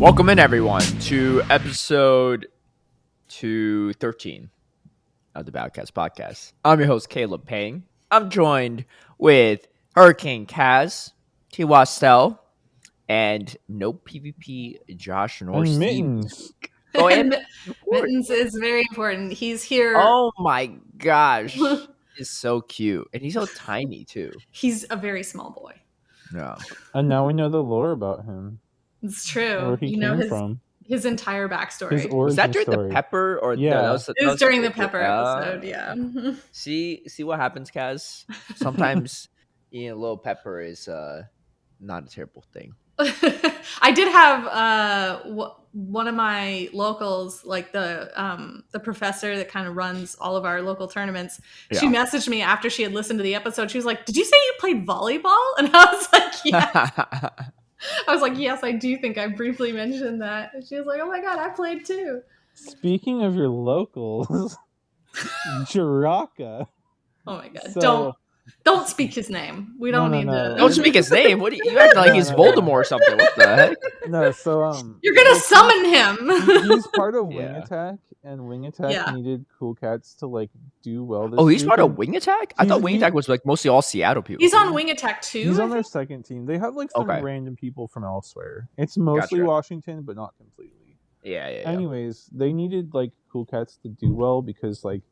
Welcome in, everyone, to episode 213 of the Battlecast podcast. I'm your host, Caleb Peng. I'm joined with HurricaneKaz, Twastell, and no PvP Josh nor And Steve. Mittens. Oh, and Mittens is very important. He's here. Oh my gosh. He's so cute. And he's so tiny, too. He's a very small boy. Yeah. And now we know the lore about him. It's true. Where he came from. His entire backstory. His origin Was that during story. the Pepper? Or Yeah. no, it was during the Pepper episode, yeah. See what happens, Kaz? Sometimes eating a little pepper is not a terrible thing. I did have one of my locals, like the professor that kind of runs all of our local tournaments. Yeah. She messaged me after she had listened to the episode. She was like, "Did you say you played volleyball?" And I was like, "Yeah." I was like, "Yes, I do think I briefly mentioned that." And she was like, "Oh my god, I played too." Speaking of your locals, Jiraka. Oh my god! Don't speak his name. We don't need to. Don't speak his name. What do you act like he's Voldemort or something? What the heck? No, so you're gonna summon him. He's part of Wing Attack, and Wing Attack needed cool cats to like do well. This he's part of Wing Attack. I thought Wing Attack was like mostly all Seattle people. He's on Wing Attack too. He's on their second team. They have like some random people from elsewhere. It's mostly Washington, but not completely. Yeah. Anyways, they needed like cool cats to do well because like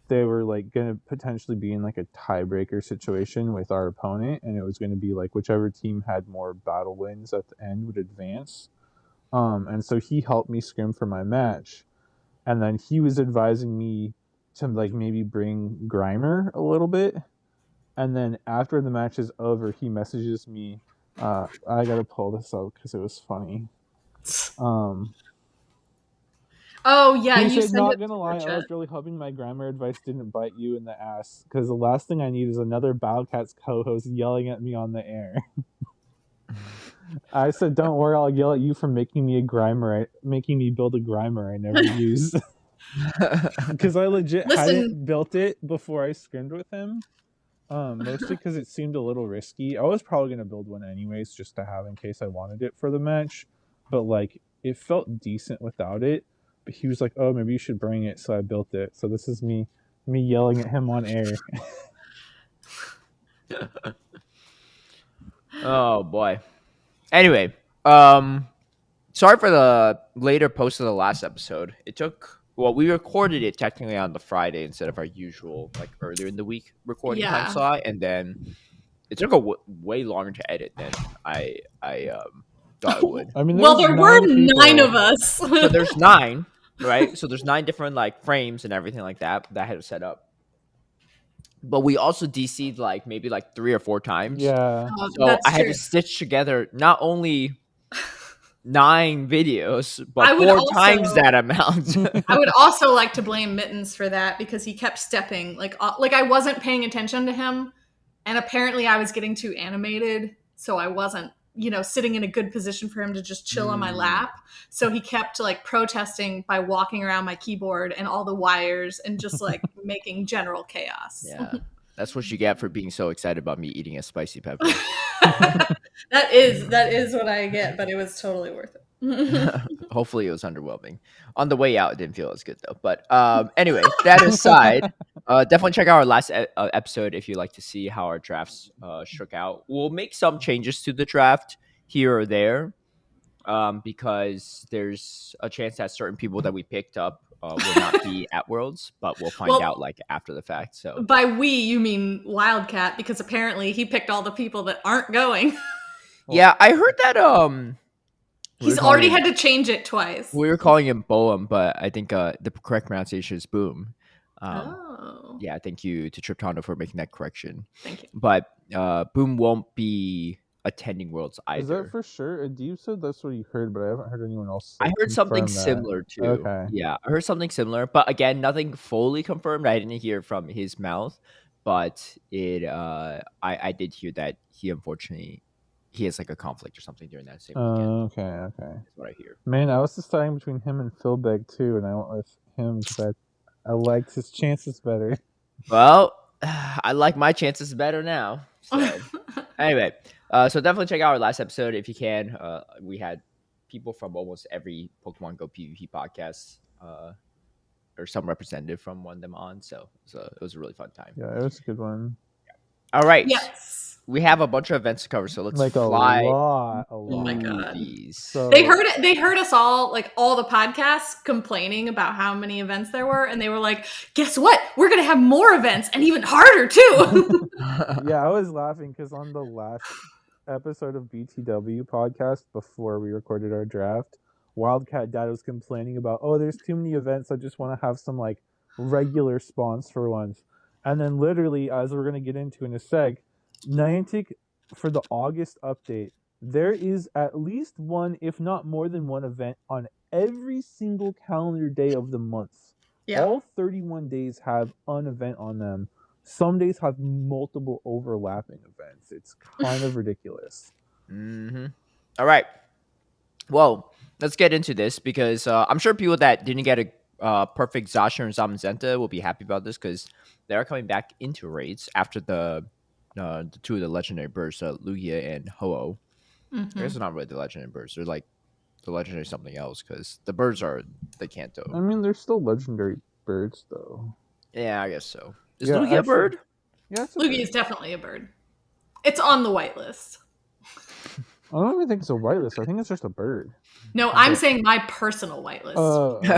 they were like going to potentially be in like a tiebreaker situation with our opponent, and it was going to be like whichever team had more battle wins at the end would advance. And so he helped me scrim for my match, and then he was advising me to like maybe bring Grimer a little bit, and then after the match is over, he messages me. I gotta pull this up because it was funny. Oh yeah, he said, "Not gonna lie, I was really hoping my grammar advice didn't bite you in the ass, because the last thing I need is another Battlecats co-host yelling at me on the air." I said, "Don't worry, I'll yell at you for making me making me build a Grimer I never use." Because I legit hadn't built it before I scrimmed with him. Mostly because it seemed a little risky. I was probably gonna build one anyways, just to have in case I wanted it for the match. But like, it felt decent without it. But he was like, "Oh, maybe you should bring it," so I built it. So this is me yelling at him on air. Oh boy. Anyway, sorry for the later post of the last episode. We recorded it technically on the Friday instead of our usual like earlier in the week recording time slot, and then it took way longer to edit than I thought it would. I mean, there were 9 of us. So there's 9. Right, so there's 9 different like frames and everything like that I had to set up. But we also DC'd like maybe like 3 or 4 times. Yeah. So I had to stitch together not only 9 videos, but 4 times that amount. I would also like to blame Mittens for that because he kept stepping like I wasn't paying attention to him, and apparently I was getting too animated, so I wasn't sitting in a good position for him to just chill on my lap. So he kept like protesting by walking around my keyboard and all the wires and just like making general chaos. Yeah. That's what you get for being so excited about me eating a spicy pepper. That is what I get, but it was totally worth it. Hopefully it was underwhelming. On the way out, it didn't feel as good though. But anyway, that aside, definitely check out our last episode if you'd like to see how our drafts shook out. We'll make some changes to the draft here or there because there's a chance that certain people that we picked up will not be at Worlds, but we'll find out like after the fact. So by we, you mean Wildcat, because apparently he picked all the people that aren't going. Yeah, I heard that he's already had to change it twice. We were calling him Boehm, but I think the correct pronunciation is Boom. Yeah, thank you to Triptondo for making that correction. Thank you. But Boom won't be attending Worlds either. Is that for sure? Adib said that's what he heard, but I haven't heard anyone else. I heard something similar too. Okay. Yeah, I heard something similar, but again, nothing fully confirmed. I didn't hear from his mouth, but I did hear that he unfortunately has like a conflict or something during that same weekend. Okay. That's what I hear. Man, I was deciding between him and Philbeg too, and I went with him because I liked his chances better. Well, I like my chances better now. So anyway, so definitely check out our last episode if you can. We had people from almost every Pokemon Go PvP podcast, or some representative from one of them on. So it was a really fun time. Yeah, it was a good one. All right. Yes. We have a bunch of events to cover, so let's Like fly a lot. Oh my through God. these. So They heard us all, like all the podcasts complaining about how many events there were, and they were like, guess what? We're gonna have more events and even harder too. yeah, I was laughing because on the last episode of BTW podcast before we recorded our draft, Wildcat Dad was complaining about, oh, there's too many events. I just want to have some like regular spawns for once. And then literally, as we're gonna get into in a sec, Niantic for the August update, there is at least one, if not more than one event on every single calendar day of the month. Yeah. All 31 days have an event on them. Some days have multiple overlapping events. It's kind of ridiculous. Mm-hmm. All right. Well, let's get into this because I'm sure people that didn't get a perfect Zasha and Zamazenta will be happy about this because they are coming back into raids after the two of the legendary birds, Lugia and Ho-Oh. I guess Mhm. it's not really the legendary birds. They're like the legendary something else because the birds are the Kanto. I mean, they're still legendary birds, though. Yeah, I guess so. Is Yeah, Lugia a actually- bird? Yeah, it's a Lugia bird. is definitely a bird. It's on the whitelist. I don't even think it's a whitelist. I think it's just a bird. No, I'm Okay. saying my personal whitelist. Oh, okay.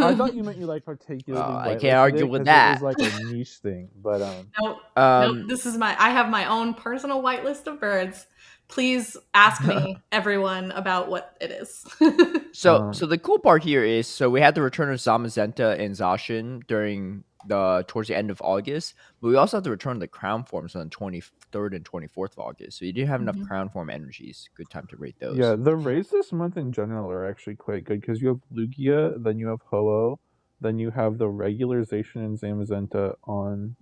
I thought you meant you like particularly. Oh, I whitelisted can't argue it with 'cause that. It was like a niche thing, but Nope. Um, Nope. This is I have my own personal whitelist of birds. Please ask me, everyone, about what it is. So the cool part here is we had the return of Zamazenta and Zacian during towards the end of August, but we also have the return of the crown forms on the 23rd and 24th of August. So you didn't have enough Mhm. crown form energies. Good time to rate those. yeah, the raids this month in general are actually quite good because you have Lugia, then you have Ho-Oh, then you have the regularization in Zamazenta on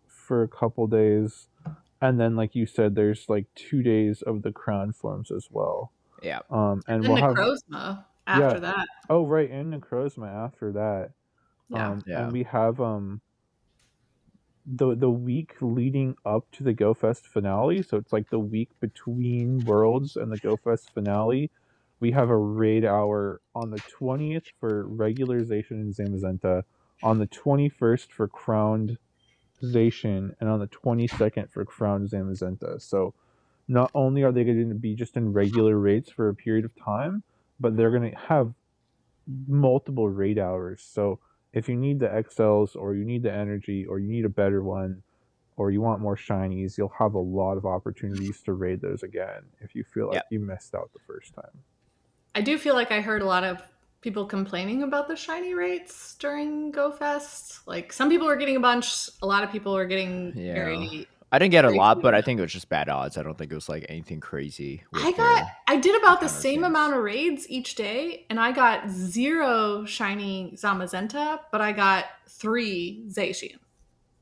for a couple days, and then like you said, there's like 2 days of the crown forms as well. Yeah. And And we'll have Necrozma after Yeah. that. oh right, and Necrozma after that. Yeah. Yeah. And we have the week leading up to the Go Fest finale, so it's like the week between Worlds and the Go Fest finale. We have a raid hour on the 20th for regularization in Zamazenta, on the 21st for crowned Zacian, and on the 22nd for crowned Zamazenta. So not only are they going to be just in regular raids for a period of time, but they're going to have multiple raid hours. So if you need the XLs, or you need the energy, or you need a better one, or you want more shinies, you'll have a lot of opportunities to raid those again if you feel like Yep. you missed out the first time. I do feel like I heard a lot of people complaining about the shiny rates during GoFest. Like, some people were getting a bunch, a lot of people were getting Yeah. very. I didn't get a Very lot, but few. I think it was just bad odds. I don't think it was like anything crazy. I did about the counter same things. amount of raids each day, and I got 0 shiny Zamazenta, but I got 3 Zacian.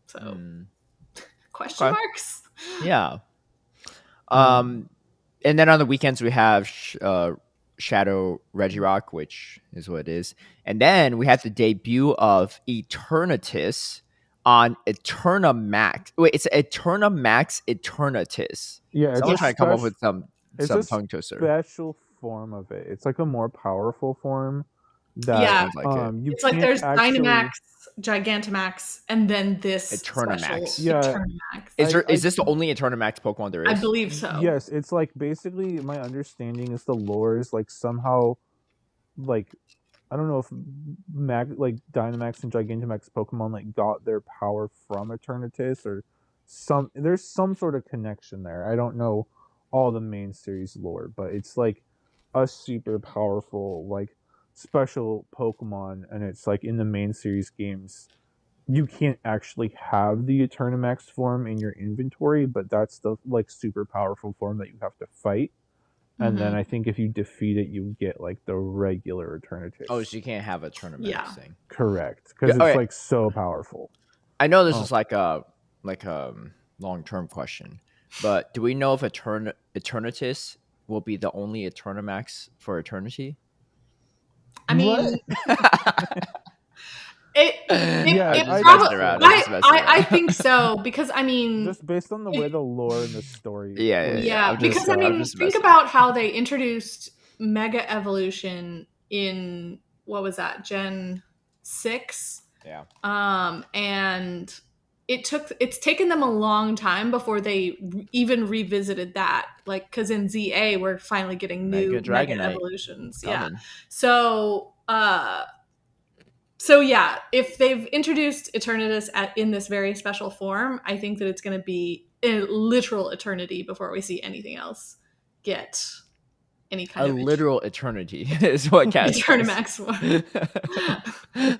So, question Okay. marks? Yeah. And then on the weekends we have Shadow Regirock, which is what it is, and then we have the debut of Eternatus on Eternamax. Wait, it's Eternamax Eternatus. Yeah, Someone trying to come up with some it's a tongue twister. special form of it. It's like a more powerful form that Yeah. Sounds like it. you It's like can't there's actually... Dynamax, Gigantamax, and then this Eternamax. special Yeah. Eternamax. Is this the only Eternamax Pokemon there is? I believe so. Yes, it's like basically my understanding is the lore is like somehow like I don't know if like Dynamax and Gigantamax Pokemon like got their power from Eternatus or there's some sort of connection there. I don't know all the main series lore, but it's like a super powerful like special Pokemon, and it's like in the main series games you can't actually have the Eternamax form in your inventory, but that's the like super powerful form that you have to fight. And then I think if you defeat it, you get like the regular Eternatus. Oh, so you can't have a Eternamax Yeah. thing. Correct, because it's okay. like so powerful. I know this is like a long-term question, but do we know if Eternatus will be the only Eternamax for eternity? I mean, Yeah, it I probably. think so. I think so because I mean, just based on the way the lore and the story. yeah, I'm because just, I I'm mean, just think messing. about how they introduced Mega Evolution in what was that, Gen 6? Yeah. And it's taken them a long time before they even revisited that. Like, because in ZA we're finally getting new Mega Dragonite Evolutions. coming. Yeah. So yeah, if they've introduced Eternatus in this very special form, I think that it's going to be a literal eternity before we see anything else get any kind A of literal eternity is what Kaz says. Eternatus form.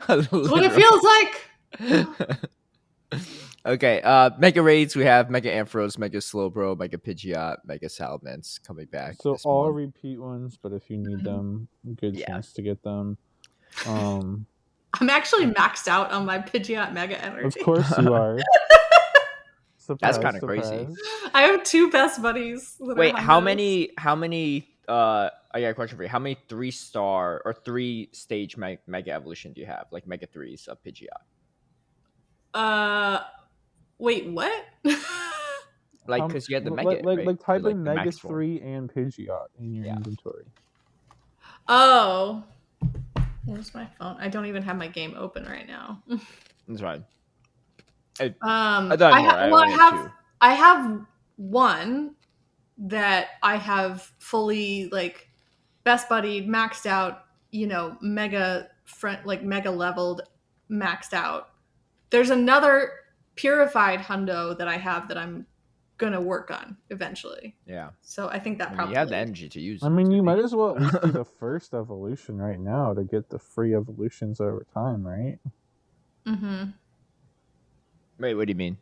That's what it feels like. Okay, Mega Raids, we have Mega Ampharos, Mega Slowbro, Mega Pidgeot, Mega Salamence coming back. So this all month. repeat ones, but if you need them, good Yeah. chance to get them. I'm actually maxed out on my Pidgeot Mega Energy. Of course you are. That's kind of crazy. I have 2 best buddies. Wait, how many? I got a question for you. How many 3-star or 3-stage Mega Evolution do you have? Like Mega 3s of Pidgeot? Wait, what? Like, because you had the Mega, right? like type like in Mega 3 and Pidgeot in your inventory. Oh, where's my phone? I don't even have my game open right now. That's fine. I have one that I have fully like best buddied, maxed out, mega leveled, maxed out. There's another purified hundo that I have that I'm gonna work on eventually. Yeah. So I think that probably you have the energy to use. I mean, you might as well at least do the first evolution right now to get the free evolutions over time, right? Mm-hmm. Wait, what do you mean?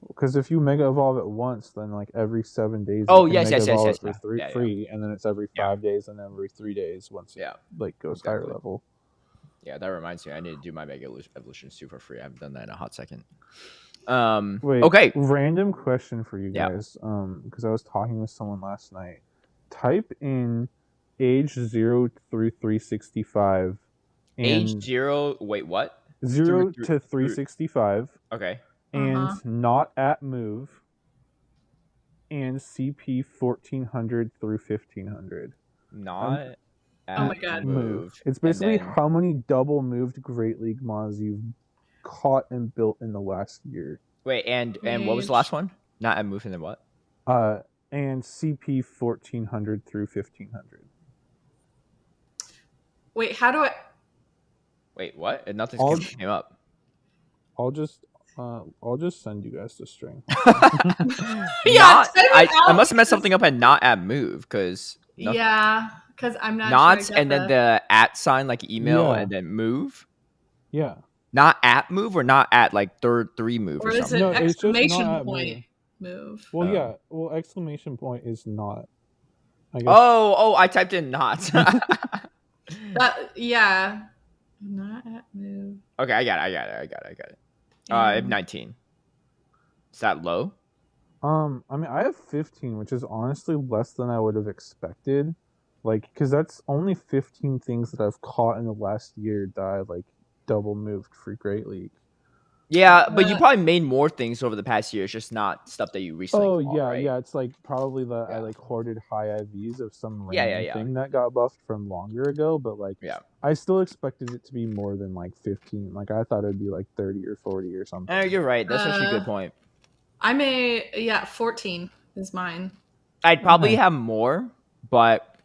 Because if you Mega Evolve at once, then like every 7 days, yes, for free, and then it's every 5 days and every 3 days once it goes higher level. Yeah, that reminds me. I need to do my Mega Evolutions too for free. I haven't done that in a hot second. Wait, okay. Random question for you guys. Because I was talking with someone last night. Type in age 0 through 365. Age 0. Wait, what? 0 to 365. Okay. And not at move. And CP 1400 through 1500. Not at oh my God. Move. It's basically how many double moved Great League Mons you've caught and built in the last year. Wait, and what was the last one? Not at move and then what? And CP 1400 through 1500. Wait, how do I? Wait, what? And nothing came up. I'll just send you guys the string. I must have messed something up and not at move because because I'm not not and then the at sign like email and then move. Yeah. Not at move or not at like third 3 move or something. is it exclamation point move? Well, yeah. Well, exclamation point is not. I guess. Oh! I typed in not. Not at move. Okay, I got it. I have 19. Is that low? I mean, I have 15, which is honestly less than I would have expected. Like, because that's only 15 things that I've caught in the last year that I like double moved for Great League. Yeah, but you probably made more things over the past year. It's just not stuff that you recently caught, right? Yeah. It's like probably that I like hoarded high IVs of some random thing that got buffed from longer ago. But like, I still expected it to be more than like 15. Like I thought it'd be like 30 or 40 or something. You're right. That's actually a good point. 14 is mine. I'd probably have more, but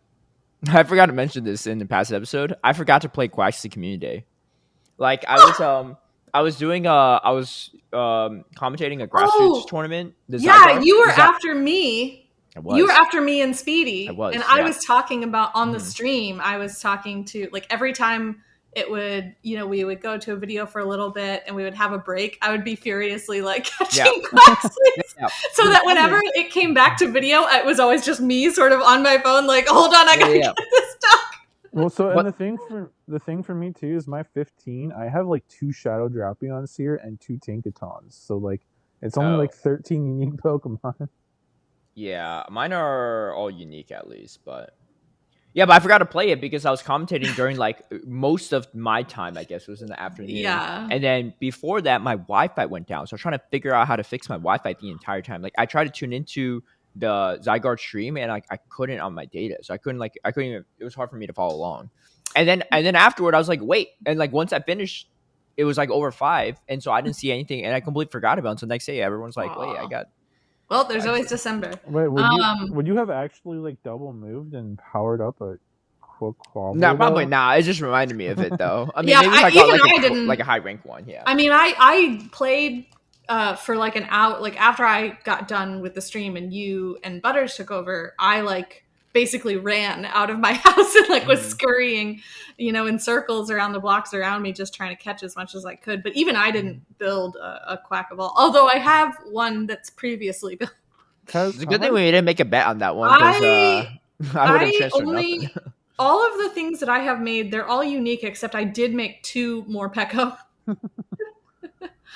I forgot to mention this in the past episode. I forgot to play Quaxley Community Day. Like I was commentating a Grassroots tournament. You were after me. You were after me and Speedy. I was talking about on the stream. I was talking to like every time it would, we would go to a video for a little bit and we would have a break. I would be furiously like catching Quaxley. So that whenever it came back to video, it was always just me sort of on my phone, like, hold on, I gotta get this done. Well, and the thing for me too is my 15. I have like 2 Shadow Drapions here and 2 Tinkatons. So like it's only like 13 unique Pokemon. Yeah, mine are all unique at least, but Yeah, but I forgot to play it because I was commentating during like most of my time, I guess, was in the afternoon. Yeah. And then before that, my Wi-Fi went down. So I was trying to figure out how to fix my Wi-Fi the entire time. Like I tried to tune into the Zygarde stream and I couldn't on my data. So I couldn't even, it was hard for me to follow along. And then afterward I was like, wait. And like once I finished, it was like over 5. And so I didn't see anything and I completely forgot about it. So the next day everyone's like, wait, I got Well, there's always December. Wait, would you have actually like double moved and powered up a Quaquaval? No, probably not. It just reminded me of it though. I mean, Yeah, maybe if I even got I didn't- like a high rank one. Yeah. I mean, I played for like an hour. Like after I got done with the stream and you and Butters took over, I like basically ran out of my house and like was scurrying, in circles around the blocks around me, just trying to catch as much as I could. But even I didn't build a Quaquaval, although I have one that's previously built. It's a good thing we didn't make a bet on that one because I would have transferred nothing. All of the things that I have made, they're all unique, except I did make 2 more Pekko.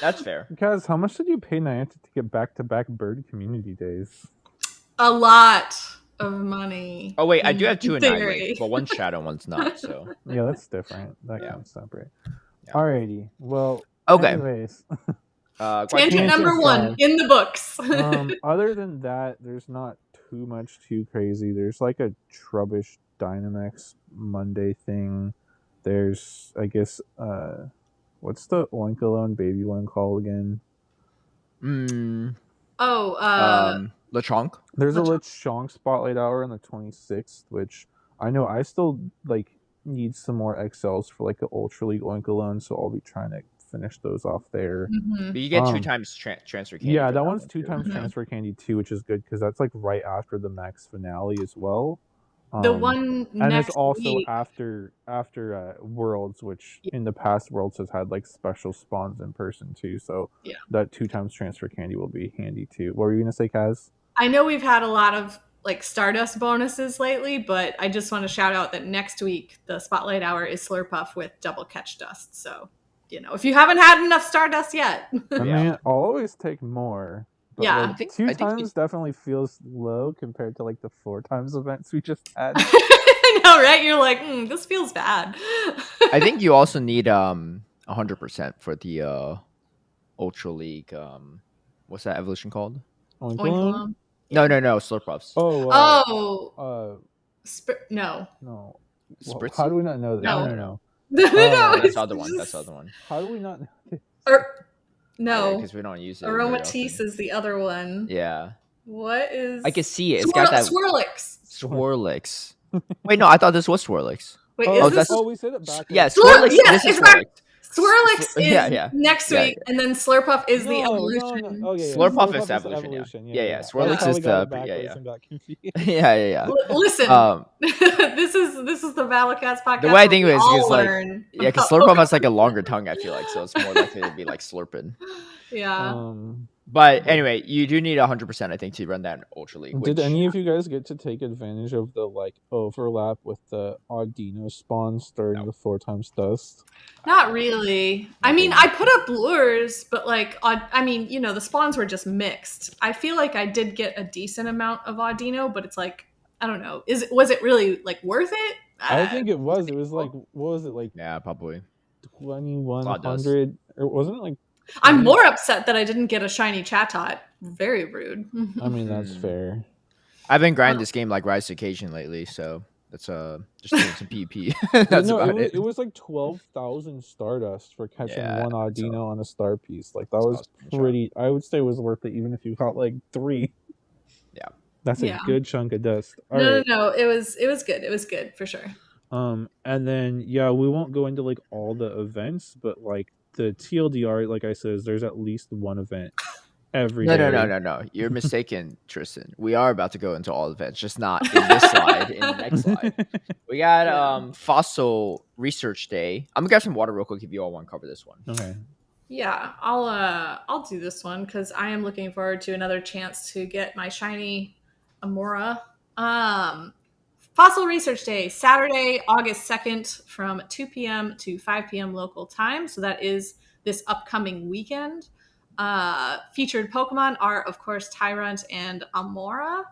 That's fair. Guys, how much did you pay Niantic to get back-to-back bird community days? A lot of money. Oh wait, I do have 2 in 9 theory. rank, but one's shadow, one's not. So Yeah, that's different. That Yeah. kind of separate. Yeah. Alrighty. Well, okay. anyways. Tangent number Tangent 1 side. in the books. Other than that, there's not too much too crazy. There's like a Trubbish Dynamax Monday thing. There's, I guess, what's the Oinkalone baby one called again? Lechonk. There's a Lechonk Spotlight Hour on the 26th, which I know I still like need some more XLs for like the Ultra League Oinkalone, so I'll be trying to finish those off there. Mhm. But you get 2 times transfer candy. Yeah, for that one's one, 2 too. times transfer candy too, which is good because that's like right after the max finale as well. The one and next it's also week. after Worlds, which in the past Worlds has had like special spawns in person too. So Yeah. that 2 times transfer candy will be handy too. What were you gonna say, Kaz? I know we've had a lot of like Stardust bonuses lately, but I just want to shout out that next week the Spotlight Hour is Slurpuff with double catch dust. So, if you haven't had enough Stardust yet. I mean, I'll always take more. But Yeah. like, I think 2 times definitely feels low compared to like the 4 times events we just had. I know, right? You're like, this feels bad. I think you also need 100% for the Ultra League. What's that evolution called? Oinkalone? No, Slurpuffs. Oh. No. No. Spritzy? How do we not know that? No. No. No, That's the other one. That's the other one. How do we not know this? No. Because we don't use it. Aromatisse is the other one. Yeah. What is? I can see it. It's got that Swirlix. Swirlix. Wait, no, I thought this was Swirlix. Wait, Oh, is this? we said it back. Yeah, Swirlix. Yeah, This is exactly. Swirlix. Swirlix is Yeah. next Yeah, week, and then Slurpuff is the evolution. No. Oh, yeah. Slurpuff is evolution, yeah. Swirlix is the yeah. Listen, this is the Valacast podcast. The way I think of it is like learn because Slurpuff has like a longer tongue. I feel like so it's more likely to be like slurping. Yeah. But anyway, you do need 100%, I think, to run that Ultra League. Did any of you guys get to take advantage of the like overlap with the Audino spawns during the 4 times dust? Not really. I mean, I put up lures, but like, the spawns were just mixed. I feel like I did get a decent amount of Audino, but it's like, I don't know. Was it really like worth it? I think it was. It was like, what was it like? Yeah, probably 2,100, or wasn't it like? I'm more upset that I didn't get a shiny Chatot. Very rude. I mean, that's fair. I've been grinding this game like Rise to Occasion lately, so that's just doing some PvP. That's about it. It was like 12,000 Stardust for catching one Audino on a star piece. Like that was pretty. I would say it was worth it, even if you caught like 3. Yeah, that's a good chunk of dust. No. It was good. It was good for sure. And then we won't go into like all the events, but like the TLDR, like I said, there's at least one event every day. No. You're mistaken, Tristan. We are about to go into all events, just not in this slide. In the next slide, we got Fossil Research Day. I'm gonna grab some water real quick if you all want to cover this one. Okay. Yeah, I'll do this one because I am looking forward to another chance to get my shiny Amora. Fossil Research Day, Saturday, August 2nd from 2 p.m. to 5 p.m. local time. So that is this upcoming weekend. Featured Pokemon are, of course, Tyrant and Amora.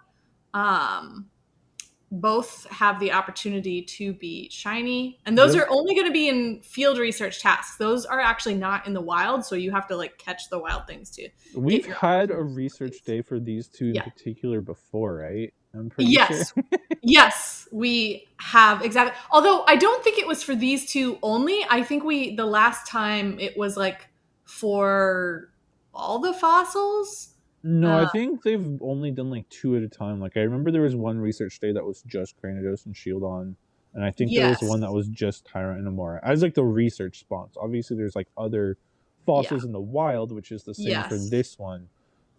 both have the opportunity to be shiny, and those are only going to be in field research tasks. Those are actually not in the wild, so you have to like catch the wild things to We've get your had a research day for these two in Yeah. particular before, right? I'm pretty Yes. sure. Yes, we have exactly. Although I don't think it was for these two only. I think the last time it was like for all the fossils. No, I think they've only done like 2 at a time. Like I remember there was one research day that was just Cranidos and Shieldon, and I think there was one that Yes. was just Tyrant and Amora. As like the research spawns. Obviously there's like other fossils Yeah. in the wild, which is the same for Yes. this one.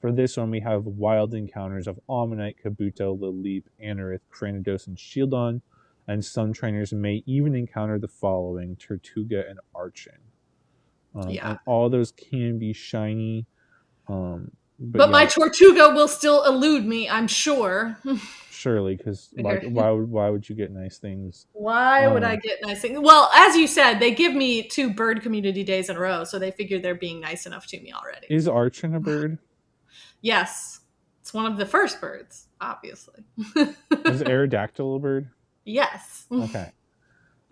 For this one we have wild encounters of Ammonite, Kabuto, Lileep, Anorith, Cranidos, and Shieldon, and some trainers may even encounter the following: Tortuga and Archon. Yeah. And all those can be shiny. But Yeah, my Tortuga will still elude me, I'm sure. surely, because like, why would you get nice things? Why would I get nice things? Well, as you said, they give me 2 bird community days in a row, so they figure they're being nice enough to me already. Is Archon a bird? Yes. It's one of the first birds, obviously. Is Aerodactyl a bird? Yes. Okay.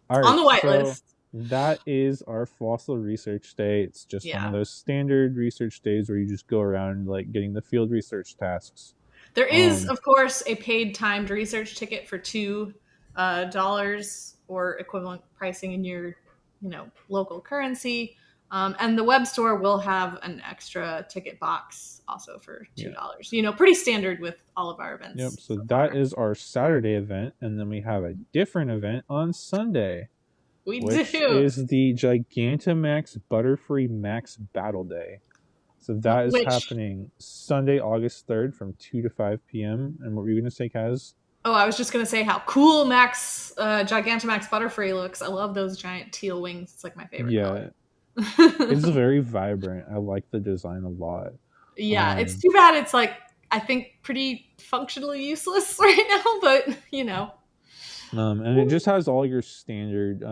All right, On the whitelist. That is our fossil research day. It's just one of those standard research days where you just go around like getting the field research tasks. There is, of course, a paid timed research ticket for $2 or equivalent pricing in your, local currency. And the web store will have an extra ticket box also for $2. Yeah. Pretty standard with all of our events. Yep. So that is our Saturday event, and then we have a different event on Sunday. Which is the Gigantamax Butterfree Max Battle Day. So that is happening Sunday, August 3rd from 2 to 5 p.m. And what were you going to say, Kaz? Oh, I was just going to say how cool Gigantamax Butterfree looks. I love those giant teal wings. It's like my favorite color. It's very vibrant. I like the design a lot. Yeah, it's too bad it's like, I think, pretty functionally useless right now, but, And it just has all your standard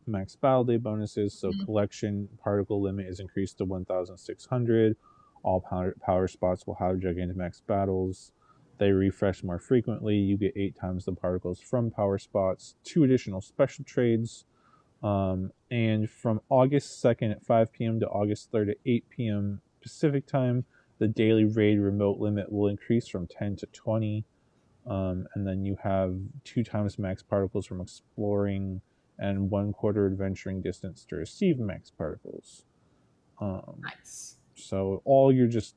max battle day bonuses. So collection particle limit is increased to 1,600. All power spots will have Gigantamax battles. They refresh more frequently. You get 8 times the particles from power spots. 2 additional special trades. And from August 2nd at 5 p.m. to August 3rd at 8 p.m. Pacific time, the daily raid remote limit will increase from 10 to 20. And then you have 2 times max particles from exploring and 1/4 adventuring distance to receive max particles. Nice. So all you're just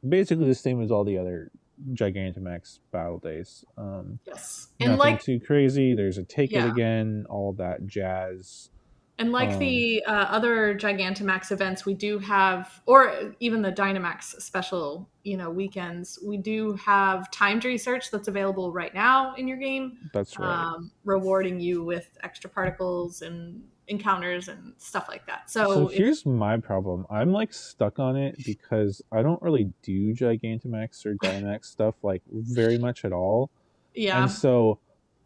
basically the same as all the other Gigantamax battle days. Yes. And nothing too crazy. There's a take it again, all that jazz. And like the other Gigantamax events, we do have, or even the Dynamax special, weekends, we do have timed research that's available right now in your game. That's right. Rewarding you with extra particles and encounters and stuff like that. So here's my problem. I'm like stuck on it because I don't really do Gigantamax or Dynamax stuff like very much at all. Yeah. And so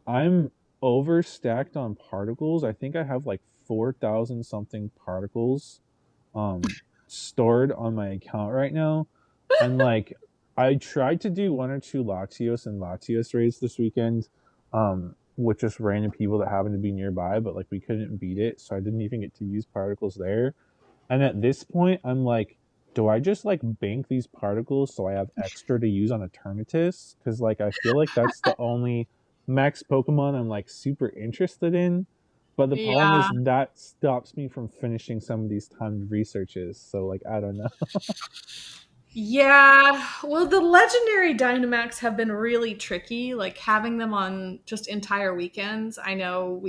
I'm overstacked on particles. I think I have like 4,000 something particles stored on my account right now. And like I tried to do 1 or 2 Latios and Latios raids this weekend with just random people that happened to be nearby, but like we couldn't beat it, so I didn't even get to use particles there. And at this point I'm like, do I just like bank these particles so I have extra to use on Eternatus? Because like I feel like that's the only max Pokemon I'm like super interested in. But the problem is that stops me from finishing some of these timed researches. So like I don't know. Yeah, well, the legendary Dynamax have been really tricky, like having them on just entire weekends. I know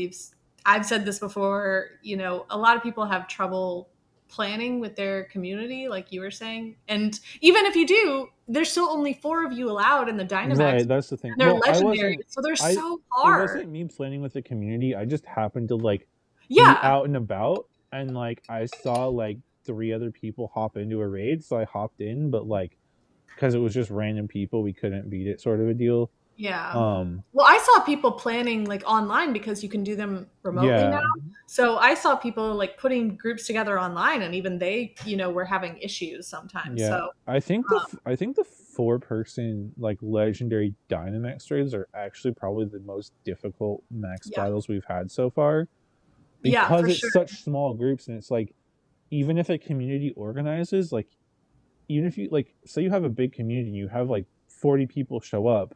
I've said this before, a lot of people have trouble planning with their community, like you were saying. And even if you do, there's still only 4 of you allowed in the Dynamax. Right, that's the thing. They're legendary, so they're so hard. It wasn't me planning with the community. I just happened to like be out and about, and like I saw like 3 other people hop into a raid, so I hopped in, but like because it was just random people, we couldn't beat it, sort of a deal. Yeah. Um, Well, I saw people planning like online because you can do them remotely now. yeah, So I saw people like putting groups together online, and even they, were having issues sometimes. yeah. So I think the 4-person like legendary Dynamax raids are actually probably the most difficult max yeah, battles we've had so far yeah, because for it's sure. such small groups, and it's like even if a community organizes, like even if you like say you have a big community and you have like 40 people show up,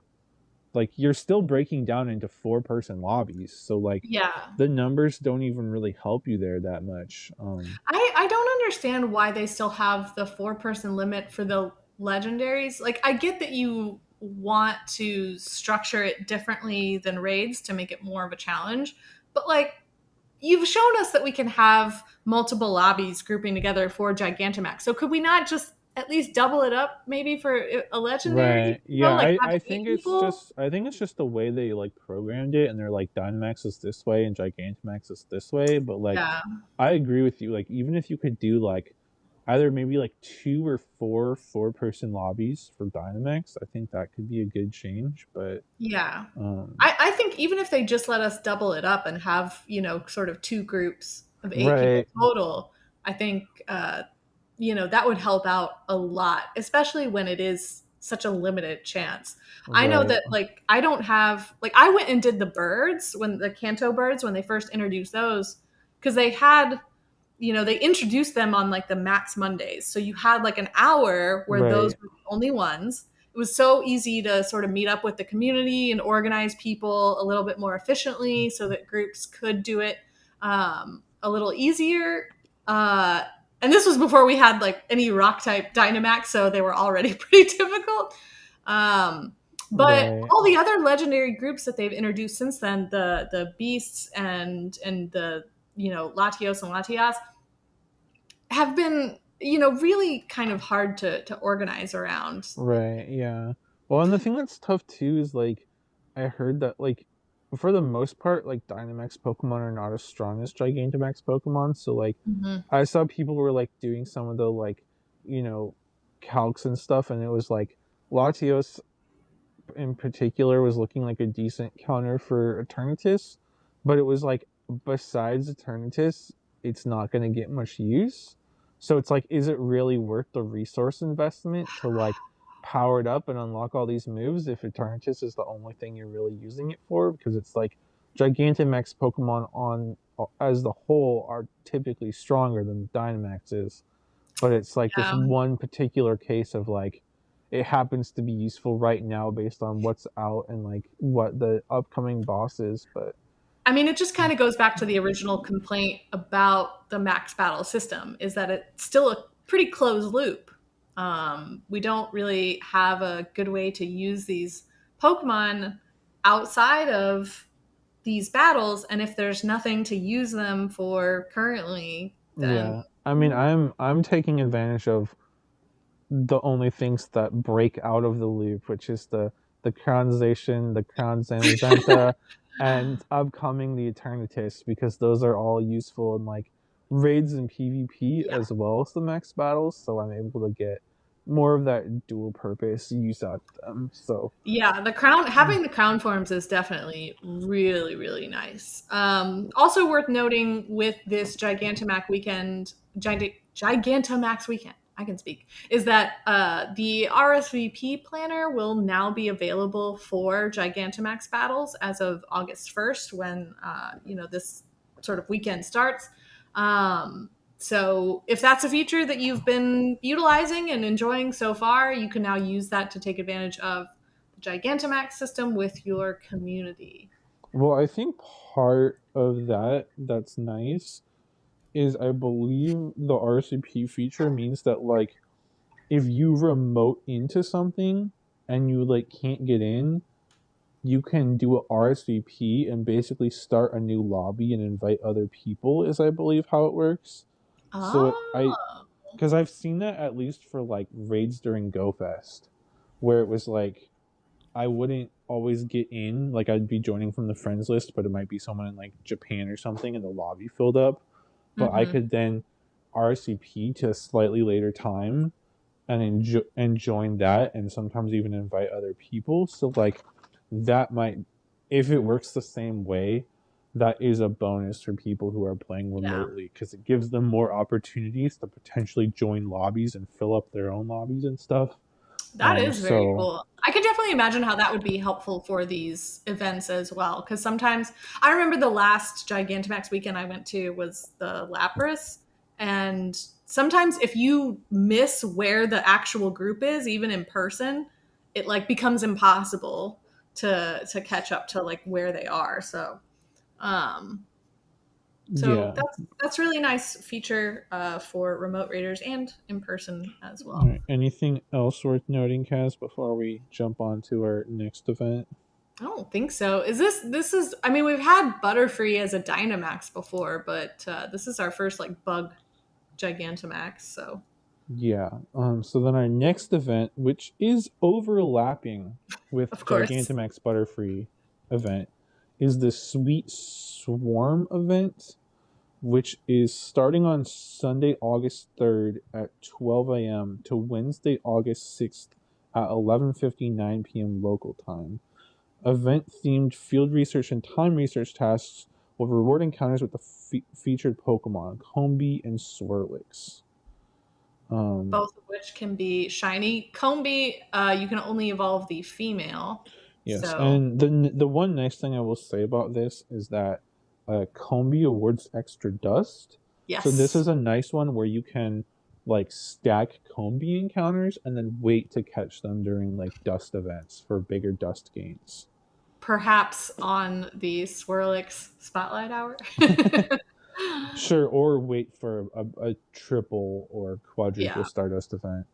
like you're still breaking down into 4-person lobbies, so like Yeah. the numbers don't even really help you there that much. I don't understand why they still have the 4-person limit for the legendaries. Like, I get that you want to structure it differently than raids to make it more of a challenge, but like, you've shown us that we can have multiple lobbies grouping together for Gigantamax. So could we not just at least double it up maybe for a legendary? Right. Yeah, Like have I eight think it's people? just the way they like programmed it, and they're like Dynamax is this way and Gigantamax is this way, but like Yeah. I agree with you. Like even if you could do like either maybe like 2 or 4-person lobbies for Dynamax, I think that could be a good change, but Yeah. um I think even if they just let us double it up and have, sort of two groups of eight people right, total, I think, that would help out a lot, especially when it is such a limited chance. I know right, that, like, I don't have, like, I went and did the birds when the Kanto birds, when they first introduced those, because they had, they introduced them on like the Max Mondays. So you had like an hour where those right. were the only ones. It was so easy to sort of meet up with the community and organize people a little bit more efficiently so that groups could do it a little easier. And this was before we had like any rock type Dynamax, so they were already pretty difficult. Um, but Right. all the other legendary groups that they've introduced since then, the beasts and the Latios and Latias, have been really kind of hard to organize around. Right, yeah. Well, and the thing that's tough too is like I heard that like for the most part, like Dynamax Pokemon are not as strong as Gigantamax Pokemon. So like Mhm. I saw people were like doing some of the like, you know, calcs and stuff, and it was like Latios in particular was looking like a decent counter for Eternatus, but it was like besides Eternatus, it's not going to get much use. So it's like, is it really worth the resource investment to like power it up and unlock all these moves if Eternatus is the only thing you're really using it for? Because it's like Gigantamax Pokemon on as the whole are typically stronger than Dynamax is, but it's like this Yeah. one particular case of like it happens to be useful right now based on what's out and like what the upcoming boss is. But I mean, it just kind of goes back to the original complaint about the max battle system, is that it's still a pretty closed loop. We don't really have a good way to use these Pokemon outside of these battles, and if there's nothing to use them for currently, then yeah, I mean, I'm taking advantage of the only things that break out of the loop, which is the Crownization, the Crown Zamazenta, and upcoming the Eternatus, because those are all useful in like raids and PvP yeah. as well as the max battles. So I'm able to get more of that dual purpose use out of them. So Yeah, having the crown forms is definitely really, really nice. Also worth noting with this Gigantamax weekend, I can speak, is that the RSVP planner will now be available for Gigantamax battles as of August 1st, when this sort of weekend starts. So if that's a feature that you've been utilizing and enjoying so far, you can now use that to take advantage of Gigantamax system with your community. well, I think part of that's nice is I believe the RCP feature means that like if you remote into something and you like can't get in, you can do a RSVP and basically start a new lobby and invite other people is I believe how it works. So I Oh, because I've seen that at least for like raids during GoFest, where it was like I wouldn't always get in. Like I'd be joining from the friends list, but it might be someone in like Japan or something, and the lobby filled up. But I mm-hmm. could then RSVP to a slightly later time and join that, and sometimes even invite other people. So like that might, if it works the same way, that is a bonus for people who are playing remotely because it gives them more opportunities to potentially join lobbies and fill up their own lobbies and stuff. That is very So cool. I could definitely imagine how that would be helpful for these events as well. Because sometimes I remember the last Gigantamax weekend I went to was the Lapras, and sometimes if you miss where the actual group is, even in person, it like becomes impossible to catch up to like where they are. Um, so yeah. that's really nice feature for remote raiders and in person as All well. right. Anything else worth noting, Kaz, before we jump on to our next event? I don't think so. This is I mean, we've had Butterfree as a Dynamax before, but this is our first like bug Gigantamax, so Yeah. So then our next event, which is overlapping with of course. Gigantamax Butterfree event, is the Sweet Swarm event, which is starting on Sunday, August 3rd at 12 a.m. to Wednesday, August 6th at 11:59 p.m. local time. Event-themed field research and time research tasks will reward encounters with the featured Pokemon, Combi and Swirlix. Both of which can be shiny. Combi, you can only evolve the female. Yes, So and the one nice thing I will say about this is that Combi awards extra dust. So this yes. is a nice one where you can like stack Combi encounters and then wait to catch them during like dust events for bigger dust gains. Perhaps on the Swirlix Spotlight Hour. Sure, or wait for a triple or quadruple Yeah. Stardust event.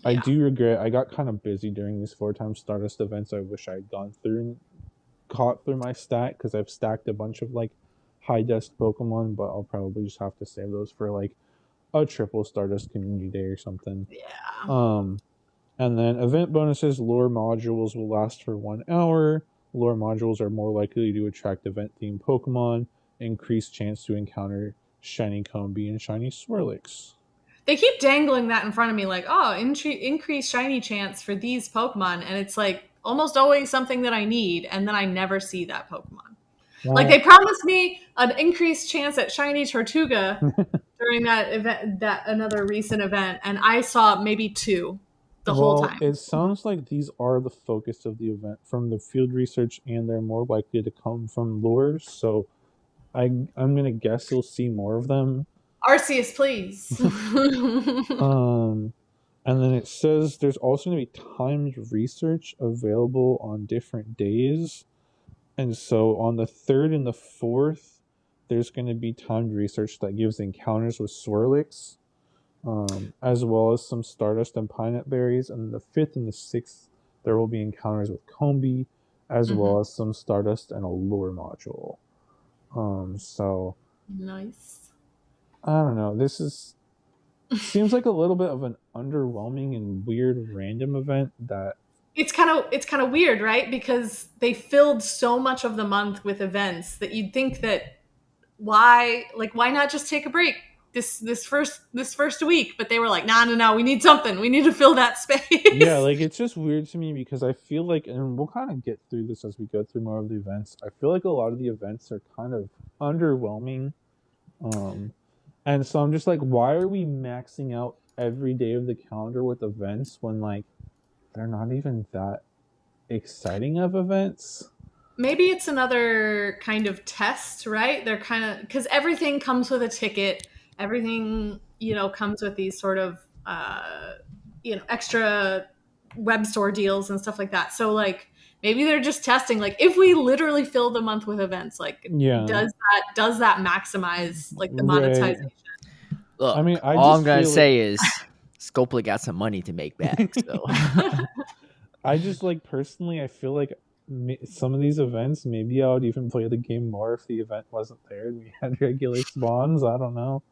I Yeah. do regret I got kind of busy during these 4-time Stardust events. I wish I had gone through and caught through my stack because I've stacked a bunch of like high dust Pokemon, but I'll probably just have to save those for like a triple Stardust Community Day or something. Yeah. And then event bonuses, lure modules will last for 1 hour. Lure modules are more likely to attract event themed Pokemon, increased chance to encounter shiny Combi and shiny Swirlix. They keep dangling that in front of me like, oh, increased shiny chance for these Pokemon. And it's like almost always something that I need. And then I never see that Pokemon. Like they Well, promised me an increased chance at shiny Tortuga during that event, that another recent event. And I saw maybe 2 the whole well, time. it sounds like these are the focus of the event from the field research, and they're more likely to come from lures. So I'm gonna guess you'll see more of them. Arceus, please. And then it says there's also going to be timed research available on different days. And so on the 3rd and the 4th, there's going to be timed research that gives encounters with Swirlix, as well as some Stardust and Pinette berries. And the 5th and the 6th, there will be encounters with Combi, as well as some Stardust and a lure module. So nice. I don't know. This seems like a little bit of an underwhelming and weird random event that It's kind of weird, right? Because they filled so much of the month with events that you'd think that why not just take a break this first week? But they were like, no, we need something. We need to fill that space. yeah, like it's just weird to me because I feel like, and we'll kind of get through this as we go through more of the events. I feel like a lot of the events are kind of underwhelming. And so I'm just like, why are we maxing out every day of the calendar with events when like they're not even that exciting of events? Maybe it's another kind of test, right? They're kind of because everything comes with a ticket. Everything comes with these sort of extra web store deals and stuff like that. So like maybe they're just testing like if we literally fill the month with events, like Yeah, does that maximize like the right. monetization? Look, I mean, I all just I'm gonna feel say is Scopely got some money to make back. So I just like personally, I feel like some of these events, maybe I would even play the game more if the event wasn't there and we had regular spawns. I don't know.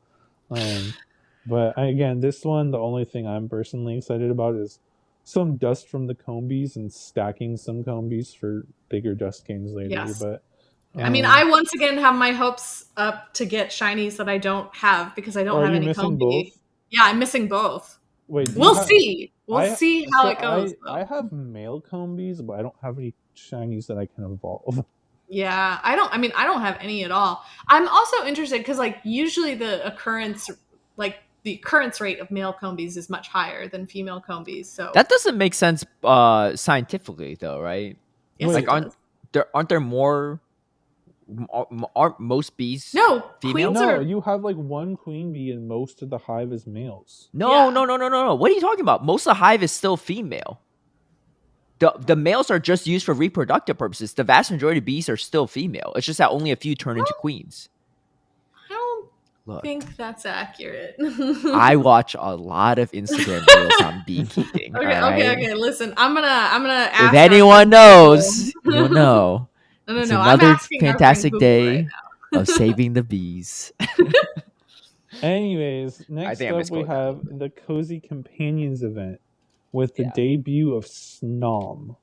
But again, this one, the only thing I'm personally excited about is some dust from the Combis and stacking some Combis for bigger dust gains later. Yes. But I mean, I once again have my hopes up to get shinies that I don't have because I don't have any missing Combi. both? Yeah, I'm missing both. Wait, We'll see. We'll see how it goes. I have male Combis, but I don't have any shinies that I can evolve. Yeah, I don't have any at all. I'm also interested because like usually the occurrence rate of male combies is much higher than female combies. So That doesn't make sense scientifically though, right? yes, Wait. it does. Aren't there more? Aren't most bees No, female? queens No, are. you have like one queen bee and most of the hive is males. No, Yeah. no. What are you talking about? Most of the hive is still female. The males are just used for reproductive purposes. The vast majority of bees are still female. It's just that only a few turn into queens. I don't Look, think that's accurate. I watch a lot of Instagram videos on beekeeping. Okay, all right? okay. Listen, I'm gonna ask. If our anyone friend knows, Google. you'll know. No. It's I'm another asking our friend fantastic Google day right now. of saving the bees. Anyways, next think I up we misquoted that have the Cozy Companions event with the Yeah. debut of Snom.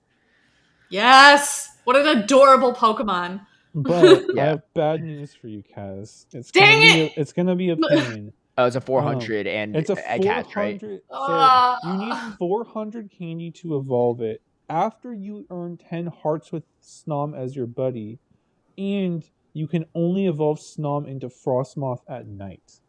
Yes, what an adorable Pokemon. But I Yeah. have bad news for you, Kaz. Dang It's gonna be a pain. Oh, it's a 400 and It's a egg hatch, right? 400. So Ah. you need 400 candy to evolve it. After you earn 10 hearts with Snom as your buddy, and you can only evolve Snom into Frostmoth at night.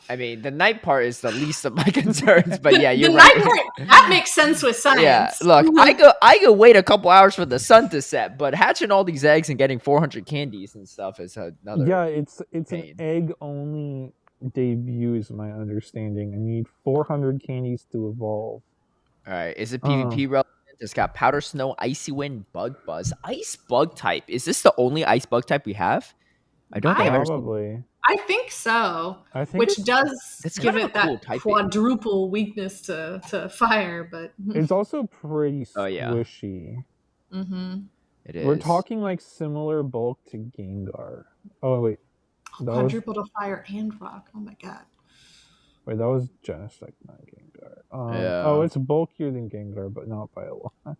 I mean, the night part is the least of my concerns, but yeah, you're the right. night part, that makes sense with science. Yeah, look, I could wait a couple hours for the sun to set, but hatching all these eggs and getting 400 candies and stuff is another. Yeah, it's an pain. egg only debut, is my understanding. I need 400 candies to evolve. All right, is it PvP relevant? It's got Powder Snow, Icy Wind, Bug Buzz, Ice Bug type. Is this the only Ice Bug type we have? I don't think I've ever seen. Probably. I think so. I think Which does it's give kind of it a cool that typing. quadruple weakness to fire, but it's also pretty Oh, yeah. squishy. mm-hmm. It is. We're talking like similar bulk to Gengar. Oh wait, that was Quadruple to fire and rock. Oh my god. Genesect, not Gengar. Yeah. Oh, it's bulkier than Gengar, but not by a lot.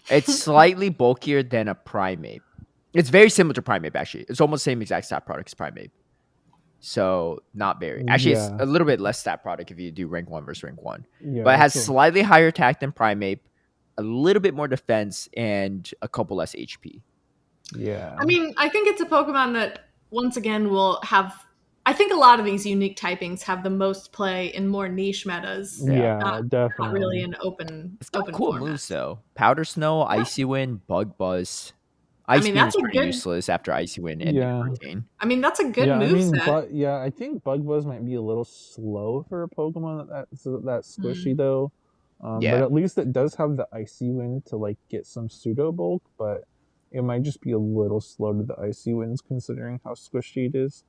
It's slightly bulkier than a Primeape. It's very similar to Primeape, actually. It's almost the same exact stat product as Primeape. So, not very. Actually, it's Yeah. a little bit less stat product if you do rank 1 versus rank 1. Yeah, But it has that's slightly higher attack than Primeape, a little bit more defense, and a couple less HP. yeah. I mean, I think it's a Pokemon that once again will have. I think a lot of these unique typings have the most play in more niche metas. yeah, not definitely. really an open. It's got open cool format. moves, though. Powder Snow, Icy Wind, Bug Buzz. Ice mean, Beam that's is a pretty good- useless after Icy Wind and Yeah. Hurricane. I mean, that's a good yeah, move I mean, set. I think Bug Buzz might be a little slow for a Pokemon that's squishy though. Yeah. But at least it does have the Icy Wind to like get some pseudo bulk, but it might just be a little slow to the Icy Winds considering how squishy it is.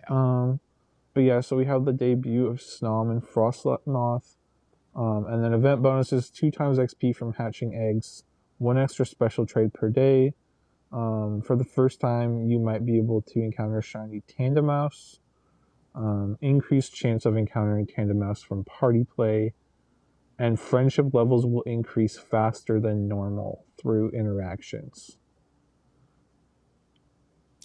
Yeah. But yeah, so we have the debut of Snom and Frostmoth. And then event bonuses, 2 times XP from hatching eggs, 1 extra special trade per day. For the first time, you might be able to encounter shiny Tandemaus. Increased chance of encountering Tandemaus from party play. And friendship levels will increase faster than normal through interactions.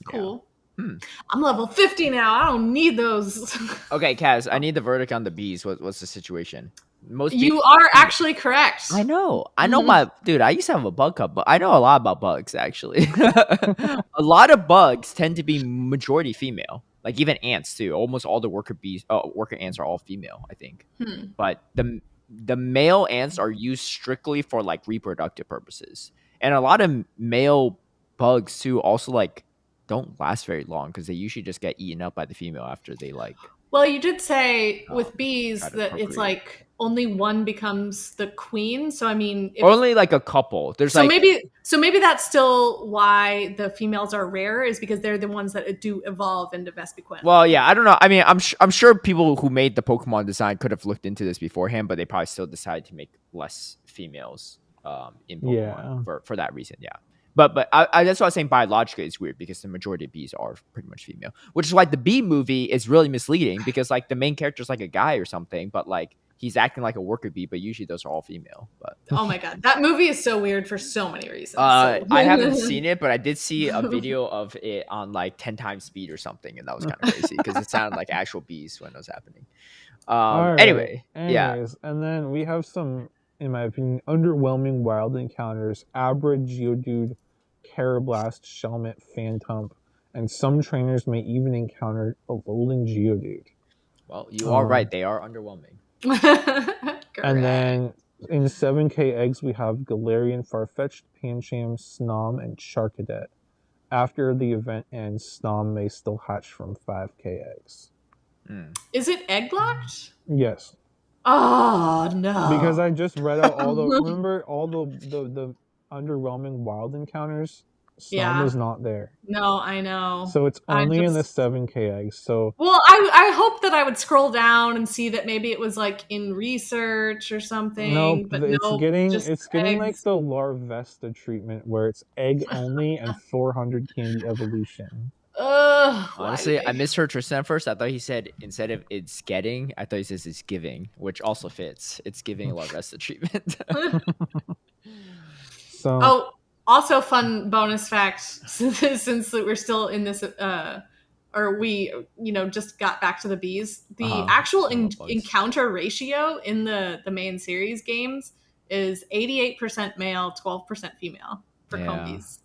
Cool. Hmm. I'm level 50 now. I don't need those. Okay, Kaz, I need the verdict on the bees. What's the situation? Most bees- You are actually correct. I know my dude. I used to have a bug cup, but I know a lot about bugs. Actually, a lot of bugs tend to be majority female. Like even ants too. Almost all the worker ants are all female. I think, but the male ants are used strictly for like reproductive purposes, and a lot of male bugs too also like don't last very long because they usually just get eaten up by the female after they like. Well, you did say with bees gotta that it's procreate. like only one becomes the queen. So I mean, if, Only like a couple. There's so like maybe that's still why the females are rare, is because they're the ones that do evolve into Vespiquen. well, yeah, I don't know. I mean, I'm sure people who made the Pokemon design could have looked into this beforehand, but they probably still decided to make less females in Pokemon for that reason. Yeah. But I that's why I was saying biologically it's weird because the majority of bees are pretty much female, which is why the bee movie is really misleading because like the main character is like a guy or something, but like he's acting like a worker bee, but usually those are all female. But oh my god, that movie is so weird for so many reasons. I haven't seen it, but I did see a video of it on like 10 times speed or something, and that was kind of crazy because it sounded like actual bees when it was happening. All right. Anyway, Anyways, and then we have some in my opinion, underwhelming wild encounters: Abra, Geodude, Carablast, Shelmet, Phantump, and some trainers may even encounter a Alolan Geodude. Well, you are right. They are underwhelming. And then in 7K eggs, we have Galarian, Farfetch'd, Pancham, Snom, and Charcadet. After the event ends, Snom may still hatch from 5K eggs. Is it egg locked? Yes. Oh no! Because I just read out all the remember all the underwhelming wild encounters. Snom is not there. No, I know. So it's only in the 7K eggs. So well, I hope that I would scroll down and see that maybe it was like in research or something. Nope, but it's getting like eggs. the Larvesta treatment where it's egg only and 400 candy evolution. Honestly, I misheard Tristan at first. I thought he said instead of it's getting, I thought he says it's giving, which also fits. It's giving Larvesta treatment. So also fun bonus fact, since we're still in this or we just got back to the bees, the actual encounter ratio in the main series games is 88% male, 12% female for Combees.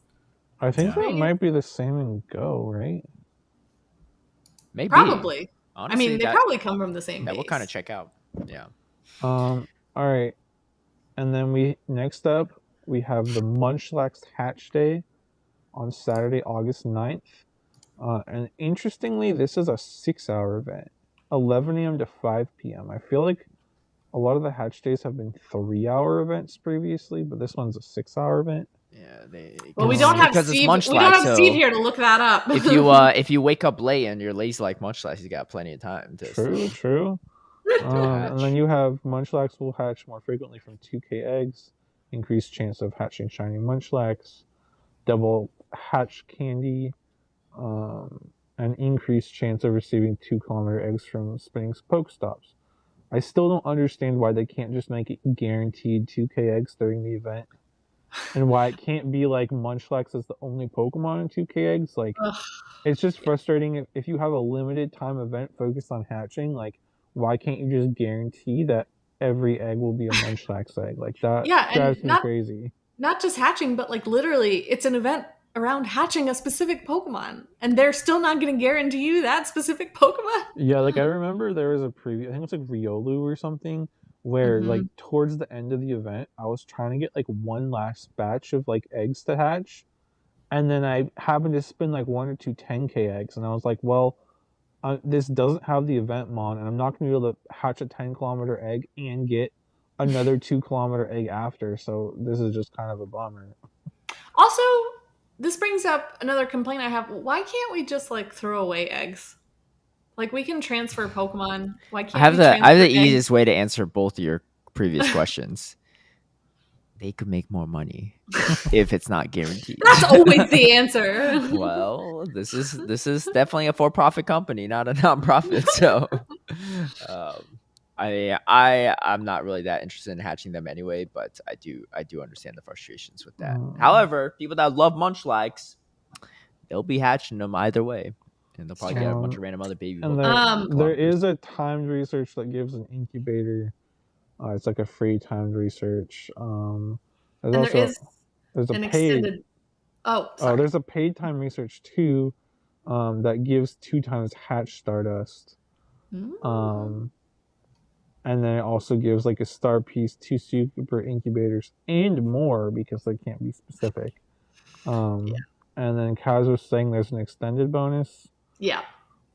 I think that might be the same in Go, right? Maybe. Probably. Honestly, I mean, they probably come from the same base. We'll kind of check out. Yeah. All right. And then next up, we have the Munchlax Hatch Day on Saturday, August 9th. And interestingly, this is a 6-hour event, 11 a.m. to 5 p.m. I feel like a lot of the Hatch Days have been 3-hour events previously, but this one's a 6-hour event. Yeah, well, we don't have Steve. We don't have Steve here to look that up. if you wake up late and you're lazy like Munchlax, you got plenty of time to. True. And then you have Munchlax will hatch more frequently from 2K eggs, increased chance of hatching shiny Munchlax, double hatch candy, an increased chance of receiving 2-kilometer eggs from Spinning's Pokestops. I still don't understand why they can't just make it guaranteed 2K eggs during the event. And why it can't be like Munchlax is the only Pokemon in 2K eggs. Like, it's just frustrating if you have a limited time event focused on hatching. Like, why can't you just guarantee that every egg will be a Munchlax egg? Like, that drives me crazy. Not just hatching, but like literally, it's an event around hatching a specific Pokemon, and they're still not going to guarantee you that specific Pokemon. Yeah, like I remember there was a preview. I think it was like Riolu or something, where like towards the end of the event, I was trying to get like one last batch of like eggs to hatch, and then I happened to spin like 1 or 2 10K eggs, and I was like, well, this doesn't have the event mon, and I'm not going to be able to hatch a 10-kilometer egg and get another 2-kilometer egg after, so this is just kind of a bummer. Also, this brings up another complaint I have. Why can't we just like throw away eggs? Like, we can transfer Pokemon. Why can't I have the easiest way to answer both of your previous questions. They could make more money if it's not guaranteed. That's always the answer. Well, this is definitely a for-profit company, not a non-profit. So, I'm not really that interested in hatching them anyway, but I do understand the frustrations with that. However, people that love Munchlax, they'll be hatching them either way, and they'll probably get a bunch of random other baby. And there is a timed research that gives an incubator. It's like a free timed research. There's a paid. There's a paid time research too, that gives 2 times hatch Stardust. And then it also gives like a star piece, 2 super incubators, and more because they can't be specific. And then Kaz was saying there's an extended bonus. Yeah.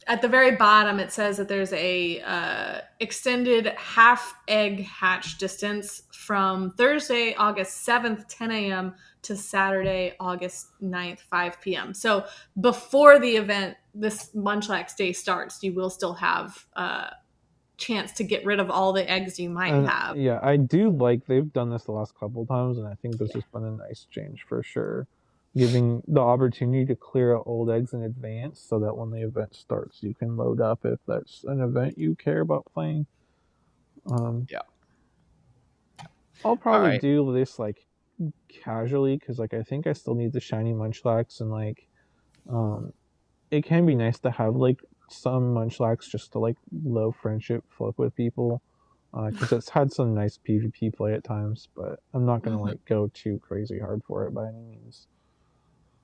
At the very bottom, it says that there's a extended half egg hatch distance from Thursday, August 7th, 10 a.m. to Saturday, August 9th, 5 p.m. So before the event, this Munchlax Day starts, you will still have chance to get rid of all the eggs you might have. Yeah, I do like they've done this the last couple of times, and I think this has been a nice change for sure. Giving the opportunity to clear out old eggs in advance so that when the event starts, you can load up if that's an event you care about playing. I'll probably do this like casually because like I think I still need the shiny Munchlax, and like it can be nice to have like some Munchlax just to like low friendship fuck with people. because it's had some nice PvP play at times, but I'm not gonna Mhm. like go too crazy hard for it by any means.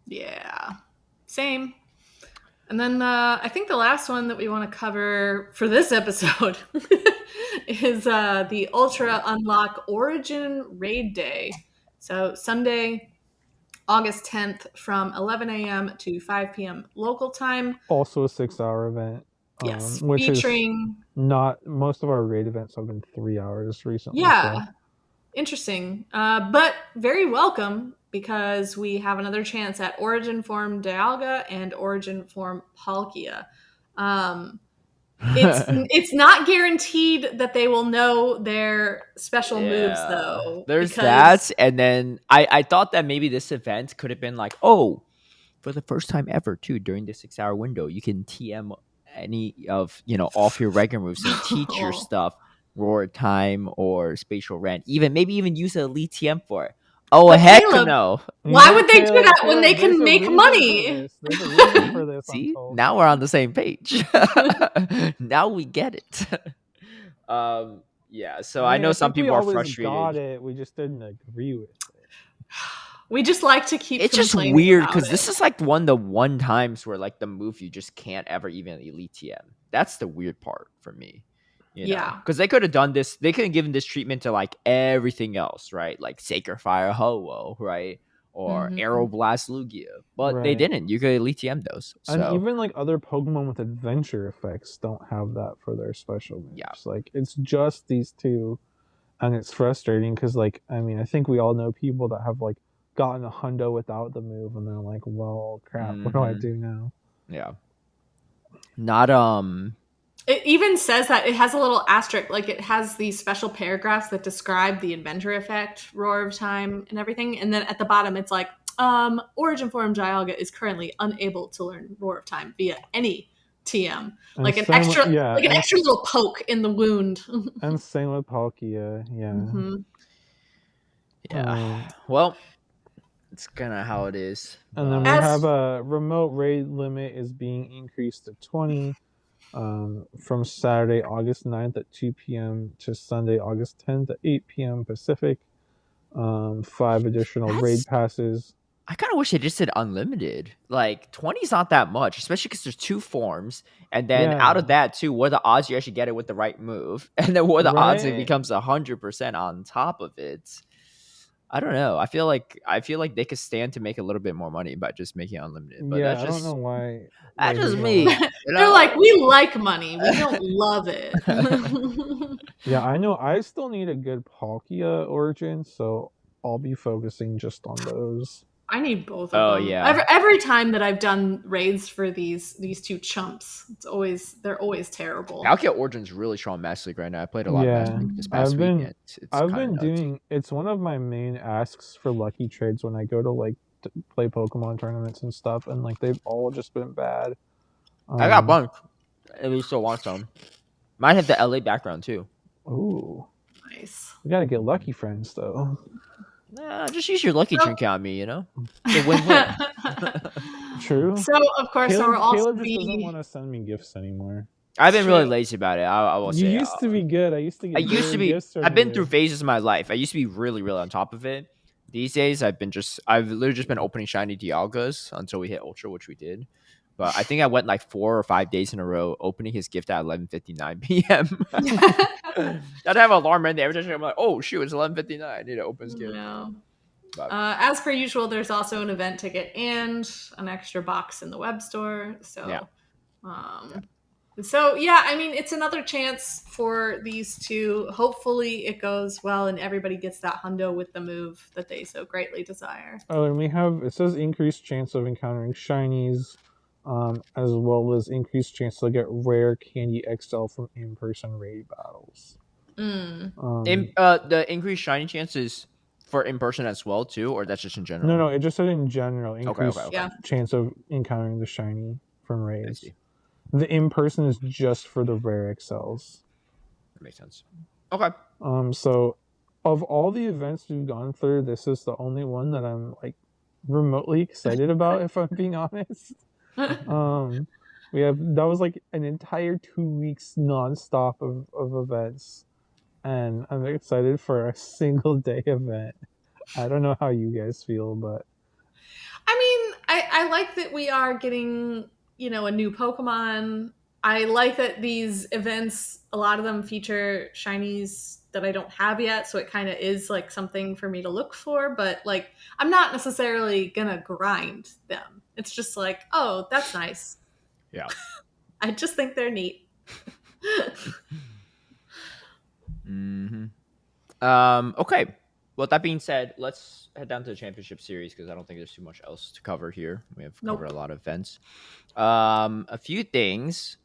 Yeah, same. And then I think the last one that we want to cover for this episode is the Ultra Unlock Origin Raid Day. So Sunday, August 10th from 11 a.m. to 5 p.m. local time. Also a 6-hour event, Yes, which is featuring. not most of our raid events have been 3 hours recently. Yeah, So interesting. But very welcome because we have another chance at Origin Form Dialga and Origin Form Palkia. It's not guaranteed that they will know their special moves though, there's because that, and then I thought that maybe this event could have been like, oh, for the first time ever too during the 6-hour window, you can TM any of off your regular moves and teach your stuff roar time or spatial rent, maybe even use an elite TM for it. Oh, But heck Caleb, no. why would they do that when they There's can a make reason money? For this. There's a reason for this. I'm See, told. now we're on the same page. Now we get it. Yeah, so I know some think we people are always frustrated. got it. We just didn't agree with it. We just like to keep. It's just complaining weird about because it. this is like one times where like the move you just can't ever even elite TM. That's the weird part for me. Yeah. Because they could have done this. They could have given this treatment to like everything else, right? Like Sacred Fire Ho-Oh, right? Or Mhm. Arrow Blast Lugia. But they Right. didn't. You could elite TM those. And So even like other Pokemon with adventure effects don't have that for their special moves. Yeah. Like it's just these two, and it's frustrating because like I mean I think we all know people that have like gotten a hundo without the move, and they're like, well, crap, what do I Mhm. do now? yeah. Not It even says that it has a little asterisk, like it has these special paragraphs that describe the adventure effect, roar of time, and everything. And then at the bottom, it's like, Origin Form Dialga is currently unable to learn roar of time via any TM, And like an same extra, with, yeah, like an and, extra little poke in the wound. and same with Palkia, yeah. Mhm. yeah. Well, it's kind of how it is. And then we As- have a remote raid limit is being increased to 20 from Saturday, August 9th at 2 p.m. to Sunday, August 10th at 8 p.m. Pacific. 5 additional raid passes. I kind of wish they just said unlimited. Like 20 is not that much, especially because there's 2 forms, and then out of that too, what are the odds you actually get it with the right move, and then what are the odds it Right. becomes 100% on top of it? I don't know. I feel like they could stand to make a little bit more money by just making it unlimited. But that's I just don't know why. that's just they me. don't. They're like, we like money, we don't love it. Yeah, I know. I still need a good Palkia origin, so I'll be focusing just on those. I need both of them. Yeah. Every time that I've done raids for these 2 chumps, they're always terrible. Palkia Origin's really strong Master League right now. I played a lot of Master League this past weekend. I've been doing. It's one of my main asks for lucky trades when I go to like to play Pokemon tournaments and stuff, and like they've all just been bad. I got a bunch. If you still want some, might have the LA background too. Ooh, nice. We gotta get lucky friends though. Nah, just use your lucky trinket on me, It's a win-win. True. So of course, Caleb, we're also Caleb just doesn't want to send me gifts anymore. I've been really lazy about it. I will say. You used to be good. I used to get. Gifts from I've been you. through phases of my life. I used to be really, really on top of it. These days, I've literally just been opening shiny Dialgas until we hit Ultra, which we did. But I think I went like 4 or 5 days in a row opening his gift at 11:59 p.m. I'd have an alarm in there. Every time I'm like, oh shoot, it's 11:59. I need to open his gift. No. As per usual, there's also an event ticket and an extra box in the web store. So, yeah, I mean, it's another chance for these two. Hopefully, it goes well and everybody gets that hundo with the move that they so greatly desire. Oh, and it says increased chance of encountering shinies, as well as increased chance to get rare Candy XL from in-person raid battles. The increased shiny chances for in person as well too, or that's just in general? No, it just said in general increased Okay. chance of encountering the shiny from raids. I see. The in person is just for the rare XLs. That makes sense. Okay. So of all the events we've gone through, this is the only one that I'm like remotely excited about, if I'm being honest. That was like an entire 2 weeks nonstop of events. and I'm excited for a single day event. I don't know how you guys feel, but I mean, I like that we are getting, a new Pokemon. I like that these events, a lot of them feature shinies that I don't have yet, so it kind of is like something for me to look for, but like I'm not necessarily gonna grind them. It's just like, oh, that's nice. Yeah. I just think they're neat. Okay. Well, that being said, let's head down to the championship series because I don't think there's too much else to cover here. We have covered a lot of events. A few things.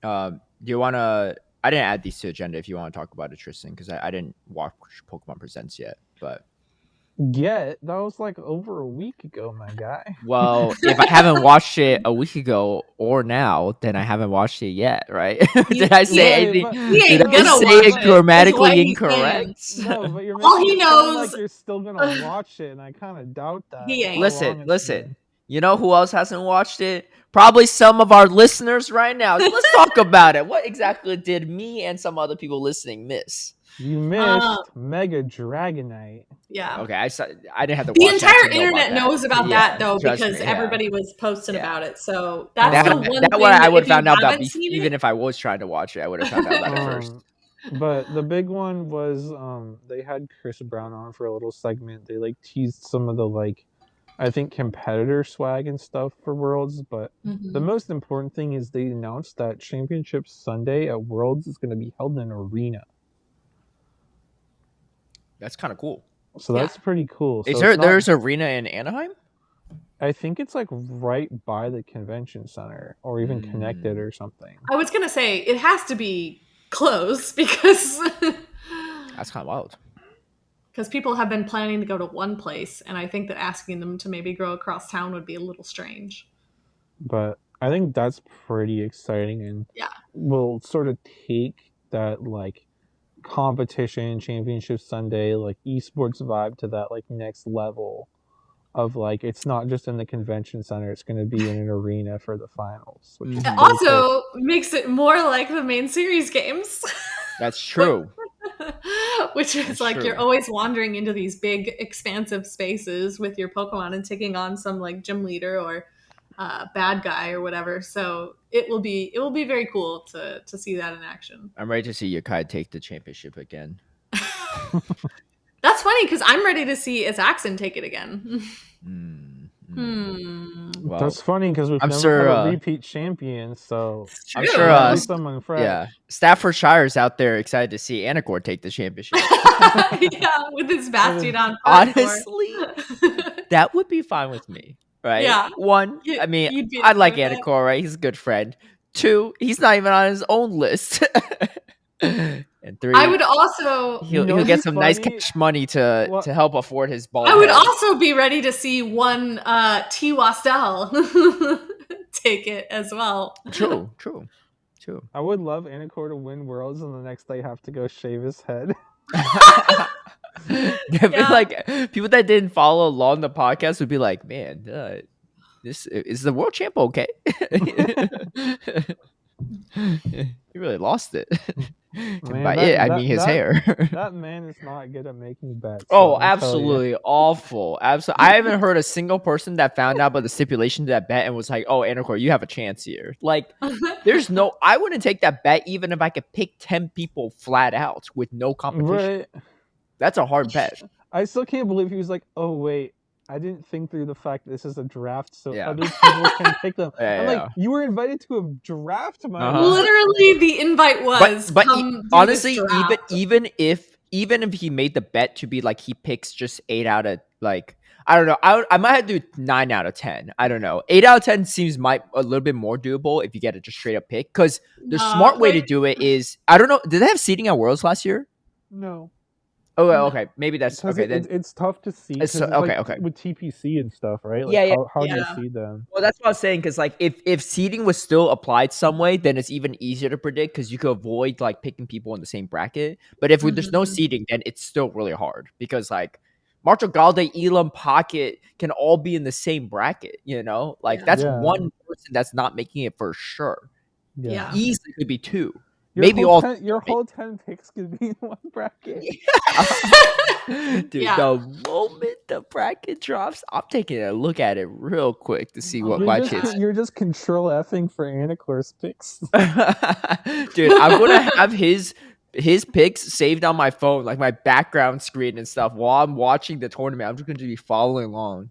Do you want to? I didn't add these to the agenda. If you want to talk about it, Tristan, because I didn't watch Pokemon Presents yet. But that was like over a week ago, my guy. well, if I haven't watched it a week ago or now, then I haven't watched it yet, right? Did I say anything? Did I say it grammatically incorrect? No, but you're All making he it sound knows. like you're still gonna watch it, and I kind of doubt that. He ain't. Listen. You know who else hasn't watched it? Probably some of our listeners right now. So let's talk about it. What exactly did me and some other people listening miss? You missed Mega Dragonite. Yeah. Okay, I didn't have to. The watch entire that to internet knows about that though, trust because me, everybody was posting about it. So that's the one thing that what I would have found out about. Even Even if I was trying to watch it, I would have found out about it first. But the big one was they had Chris Brown on for a little segment. They like teased some of the like I think competitor swag and stuff for Worlds, but the most important thing is they announced that Championship Sunday at Worlds is going to be held in an arena. That's kind of cool. So that's pretty cool. Is there's an arena in Anaheim? I think it's like right by the convention center or even connected or something. I was going to say it has to be close because that's kind of wild. Because people have been planning to go to one place, and I think that asking them to maybe go across town would be a little strange. But I think that's pretty exciting, and will sort of take that like competition championship Sunday like esports vibe to that like next level of like it's not just in the convention center, it's going to be in an arena for the finals, which is it also makes it more like the main series games. That's true. Which is like you're always wandering into these big expansive spaces with your Pokemon and taking on some like gym leader or bad guy or whatever. So it will be very cool to see that in action. I'm ready to see Yokai take the championship again. That's funny because I'm ready to see Isaacson take it again. Well, that's funny because we've never had a repeat champion, so I'm sure someone fresh. Yeah, Staffordshire's out there excited to see Anacor take the championship. Yeah, with his Bastiodon. Honestly, that would be fine with me, right? Yeah. One, I mean, I like Anacor, right? He's a good friend. Two, he's not even on his own list. And three, I would also he'll get some nice cash money to help afford his ball. I would also be ready to see one Twastell take it as well. True. I would love Anacor to win Worlds and the next day have to go shave his head. Like people that didn't follow along the podcast would be like, man, this is the world champ okay? He really lost it. Man, by it, I mean his hair. That man is not good at making bets. Oh, absolutely awful. Absolutely. I haven't heard a single person that found out about the stipulation to that bet and was like, "Oh, Anacor, you have a chance here." Like, there's no. I wouldn't take that bet even if I could pick 10 people flat out with no competition. Right. That's a hard bet. I still can't believe he was like, "Oh wait, I didn't think through the fact that this is a draft, so other people can pick them." I'm like, you were invited to a draft, man. Literally, the invite was. But honestly, even if he made the bet to be like he picks just 8 out of like I don't know, I might have to do 9 out of 10. I don't know. 8 out of 10 seems a little bit more doable if you get it just straight up pick. Because the smart way to do it is I don't know. Did they have seating at Worlds last year? No. Oh, okay. Maybe that's okay. Then it's tough to see. Okay. With TPC and stuff, right? Like, how do you see them? Well, that's what I was saying. Because like, if seeding was still applied some way, then it's even easier to predict because you could avoid like picking people in the same bracket. But if there's no seeding, then it's still really hard because like Marcho Galde, Elam, Pocket can all be in the same bracket. You know, like that's one person that's not making it for sure. Yeah, easily could be 2. maybe all. Your whole 10 picks could be in one bracket. Dude, Yeah. the moment the bracket drops, I'm taking a look at it real quick to see what Oh my my chance. You're just control effing for Anacor's picks. Dude, I'm gonna have his picks saved on my phone, like my background screen and stuff, while I'm watching the tournament. I'm just gonna be following along.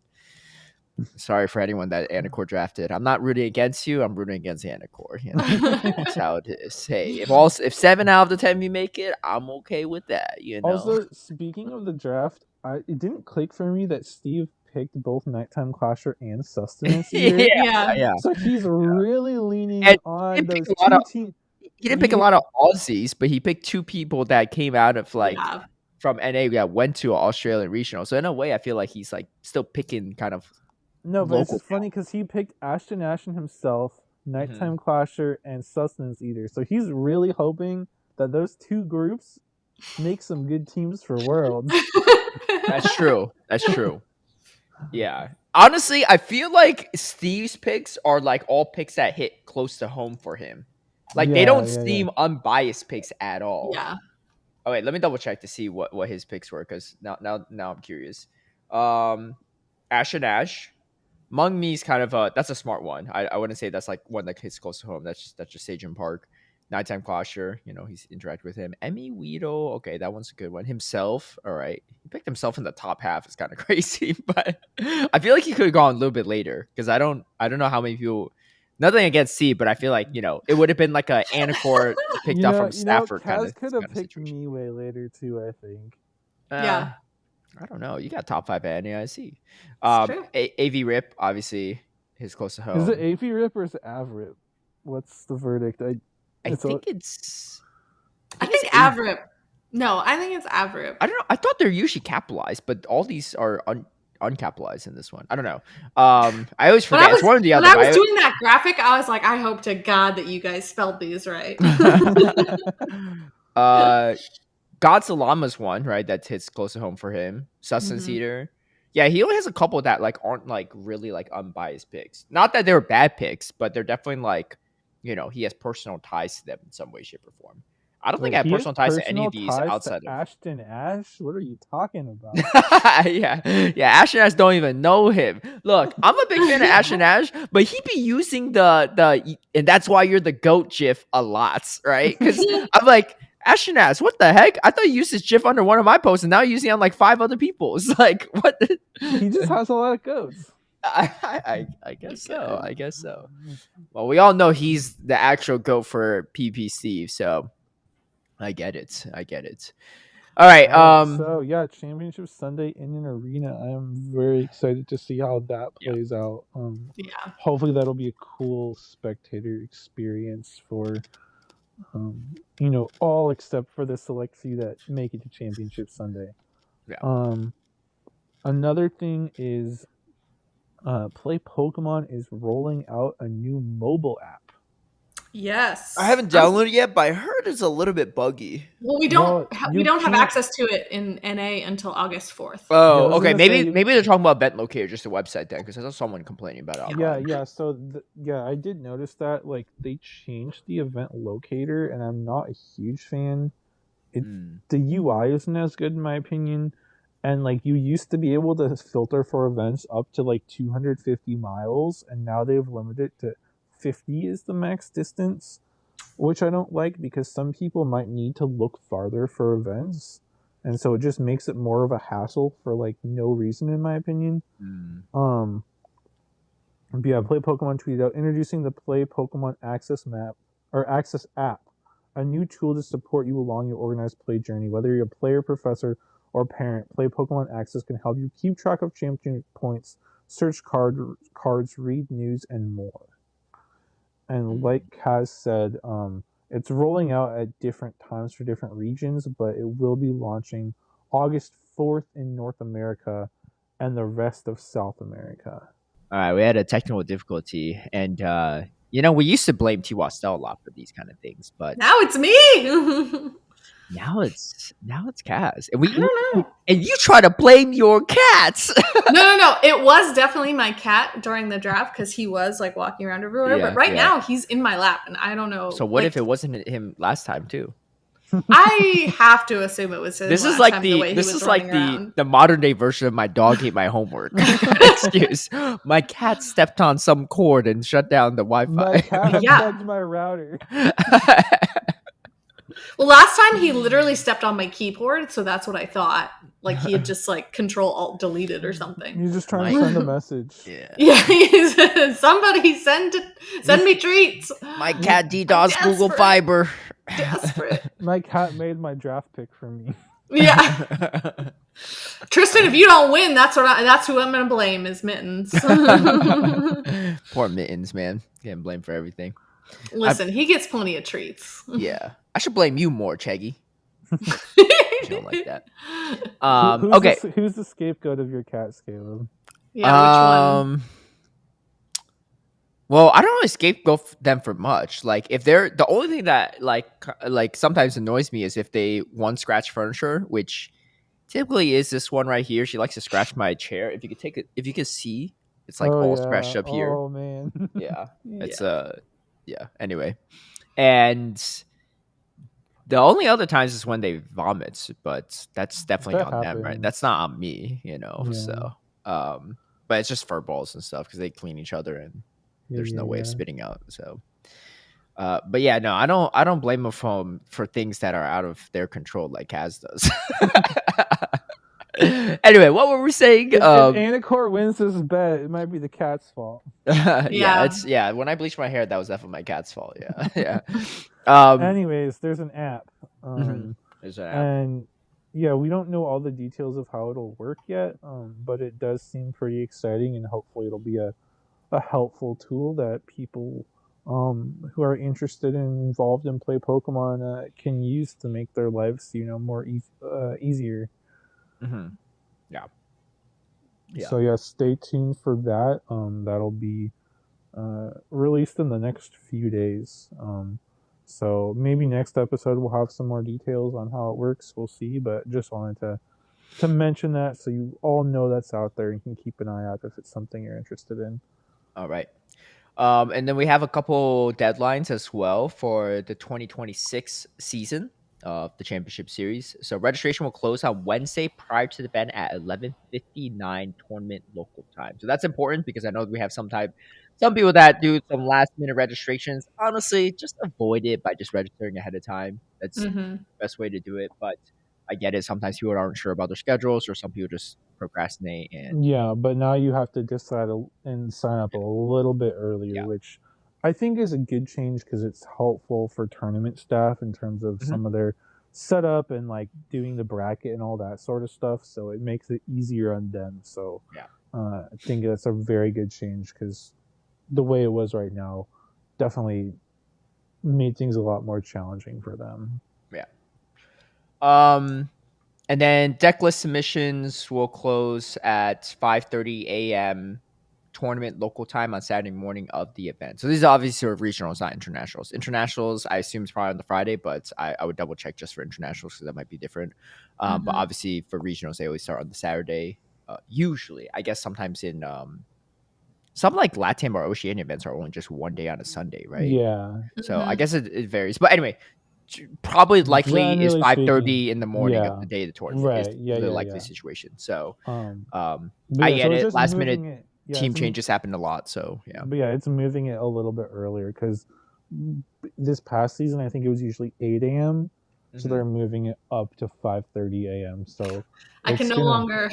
Sorry for anyone that Anacor drafted. I'm not rooting against you. I'm rooting against Anacor. You know, that's how it is. Hey, if 7 out of the 10 you make it, I'm okay with that. You know. Also, speaking of the draft, it didn't click for me that Steve picked both Nighttime Clasher and Sustenance Eater. Yeah. So he's really leaning And on those pick a lot two of- teams. He didn't pick a lot of Aussies, but he picked 2 people that came out of from NA that went to Australian regional. So in a way, I feel like he's like still picking kind of. No, but local it's funny because he picked Ashton himself, Nighttime Clasher, and Sustenance Eater. So he's really hoping that those 2 groups make some good teams for Worlds. That's true. That's true. Yeah. Honestly, I feel like Steve's picks are like all picks that hit close to home for him. Like they don't seem unbiased picks at all. Yeah. Oh wait, let me double check to see what his picks were, because now I'm curious. Ash and Ash. Mung Me's kind of that's a smart one. I wouldn't say that's like one that hits close to home. That's just Sage and Park. Nighttime Clasher, he's interact with him. Emmy Weedle, okay, that one's a good one. Himself, all right. He picked himself in the top half. It's kind of crazy, but I feel like he could have gone a little bit later, because I don't know how many people. Nothing against C, but I feel like it would have been like a Anacor picked up from Stafford kind of. Kaz could have picked me way later too, I think. Yeah. I don't know. You got top 5 at NAIC. true. AV Rip, obviously, his close to home. Is it AV Rip or is it Av Rip? What's the verdict? I think it's Avrip. No, I think it's Avrip. I don't know. I thought they're usually capitalized, but all these are uncapitalized in this one. I don't know. I always forget. It's one or the other. When I was doing that graphic, I was like, I hope to God that you guys spelled these right. God's Llama's one, right? That hits close to home for him. Sustenance Eater. Yeah, he only has a couple that like aren't like really like unbiased picks. Not that they're bad picks, but they're definitely like, he has personal ties to them in some way, shape, or form. I don't think I have personal ties to any of these outside of Ashton Ash. What are you talking about? yeah, Ashton Ash don't even know him. Look, I'm a big fan of Ashton Ash, but he be using the and that's why you're the GOAT GIF a lot, right? Because I'm like, Ashton Ash, what the heck? I thought you used this GIF under one of my posts, and now you're using it on like 5 other people's. Like, what? He just has a lot of goats. I guess so. I guess so. Well, we all know he's the actual GOAT for PP Steve, so I get it. All right. So yeah, Championship Sunday in an arena. I am very excited to see how that plays out. Hopefully that'll be a cool spectator experience for all except for the select few that make it to Championship Sunday. Yeah. Another thing is Play Pokemon is rolling out a new mobile app. Yes. I haven't downloaded it yet, but I heard it's a little bit buggy. Well, we don't have access to it in NA until August 4th. Oh, okay. Maybe they're talking about Event Locator, just a website then, because I saw someone complaining about it. Yeah. So I did notice that they changed the Event Locator, and I'm not a huge fan. The UI isn't as good in my opinion, and you used to be able to filter for events up to 250 miles, and now they've limited it to 50 is the max distance, which I don't like because some people might need to look farther for events, and so it just makes it more of a hassle for no reason in my opinion. But yeah, Play Pokemon tweeted out introducing the Play Pokemon Access app, a new tool to support you along your organized play journey. Whether you're a player, professor, or parent, Play Pokemon Access can help you keep track of champion points, search cards, read news, and more. And like Kaz said, it's rolling out at different times for different regions, but it will be launching August 4th in North America and the rest of South America. All right, we had a technical difficulty, and we used to blame Twastell a lot for these kind of things, but now it's me. Now it's Kaz, and I don't know. and you try to blame your cats. No. It was definitely my cat during the draft because he was like walking around everywhere. Yeah, but right yeah. now he's in my lap, and I don't know. So what like, if it wasn't him last time too? I have to assume it was him. This is last like time, the way he this was is like running around. the modern day version of my dog ate my homework excuse. My cat stepped on some cord and shut down the My Wi-Fi. cat Yeah. unplugged my router. Well, last time he literally stepped on my keyboard, so that's what I thought. Like he had just like Control Alt deleted or something. You're just trying to send a message. Yeah. Yeah, somebody send me treats. My cat DDoS I'm Google desperate. Fiber. Desperate. My cat made my draft pick for me. Yeah, Tristan, if you don't win, that's who I'm gonna blame is Mittens. Poor Mittens, man. Getting blamed for everything. Listen, he gets plenty of treats. Yeah. I should blame you more, Cheggy. You don't like that. Who's the scapegoat of your cat, Caleb? Yeah, which one? Well, I don't really scapegoat them for much. Like if they're the only thing that like sometimes annoys me is if they scratch furniture, which typically is this one right here. She likes to scratch my chair. If you could see, it's like all scratched up here. Oh man. Yeah. It's yeah. Anyway. And the only other times is when they vomit, but that's definitely That on them, right? happens. That's not on me, you know. Yeah. So but it's just fur balls and stuff because they clean each other and there's no way of spitting out. So but yeah, no, I don't blame them for things that are out of their control like Kaz does. Anyway, what were we saying? If Anacor wins this bet, it might be the cat's fault. Yeah, when I bleached my hair, that was definitely my cat's fault. Yeah. Yeah. Anyways, there's an app. There's an app. And yeah, we don't know all the details of how it'll work yet, but it does seem pretty exciting, and hopefully it'll be a helpful tool that people who are interested and involved in play Pokemon can use to make their lives, more easier. Mm-hmm. Yeah. So yeah, stay tuned for that. That'll be released in the next few days. So maybe next episode we'll have some more details on how it works. We'll see, but just wanted to mention that so you all know that's out there and can keep an eye out if it's something you're interested in. All right. And then we have a couple deadlines as well for the 2026 season of the championship series. So registration will close on Wednesday prior to the event at 11:59 tournament local time. So that's important because I know we have some people that do some last minute registrations. Honestly, just avoid it by just registering ahead of time. That's the best way to do it. But I get it. Sometimes people aren't sure about their schedules, or some people just procrastinate. And yeah, but now you have to decide and sign up a little bit earlier, which I think is a good change because it's helpful for tournament staff in terms of some of their setup and like doing the bracket and all that sort of stuff. So it makes it easier on them. So I think that's a very good change because the way it was right now definitely made things a lot more challenging for them. Yeah. And then deck list submissions will close at 5:30 a.m. tournament local time on Saturday morning of the event. So these are obviously sort of regionals, not internationals. Internationals, I assume, is probably on the Friday, but I would double check just for internationals because that might be different. But obviously for regionals, they always start on the Saturday. Usually, I guess sometimes in some like LATAM or Oceania events are only just one day on a Sunday, right? Yeah. So I guess it varies. But anyway, probably likely is 5:30 in the morning of the day of the tournament. Right. Is the likely situation. So I get it. Last minute team changes happen a lot. So yeah. But yeah, it's moving it a little bit earlier because this past season I think it was usually 8 a.m. So they're moving it up to 5:30 a.m. So I can no longer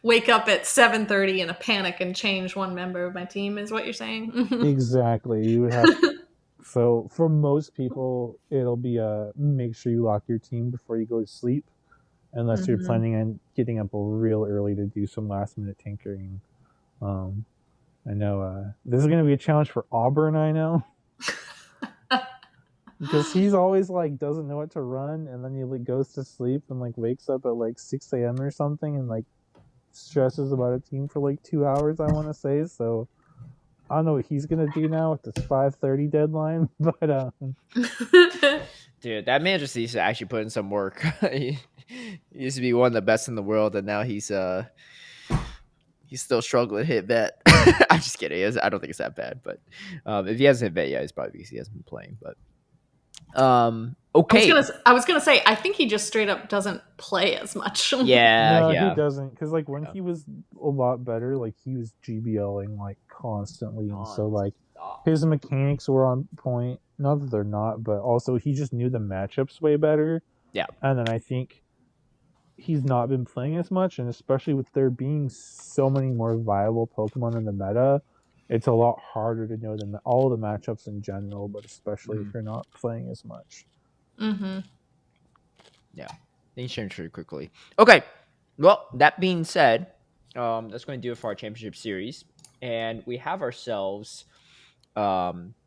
wake up at 7:30 in a panic and change one member of my team, is what you're saying? Exactly. You would have. So for most people, it'll be make sure you lock your team before you go to sleep, unless you're planning on getting up real early to do some last minute tinkering. I know this is going to be a challenge for Auburn. I know. Because he's always like doesn't know what to run, and then he like goes to sleep and like wakes up at like 6 a.m. or something, and like stresses about a team for like 2 hours. I want to say so. I don't know what he's gonna do now with this 5:30 deadline, but Dude, that man just needs to actually put in some work. He used to be one of the best in the world, and now he's still struggling to hit vet. I'm just kidding. I don't think it's that bad, but if he hasn't hit vet yet, it's probably because he hasn't been playing. But okay, I was gonna say, I think he just straight up doesn't play as much. yeah, No, yeah. he doesn't. Because like when Yeah. he was a lot better, like he was GBLing like constantly, and so like his mechanics were on point. Not that they're not, but also he just knew the matchups way better. Yeah. And then I think he's not been playing as much, and especially with there being so many more viable Pokemon in the meta, it's a lot harder to know all the matchups in general, but especially if you're not playing as much. Mm-hmm. Yeah, things change pretty quickly. Okay, well, that being said, that's going to do it for our championship series, and we have ourselves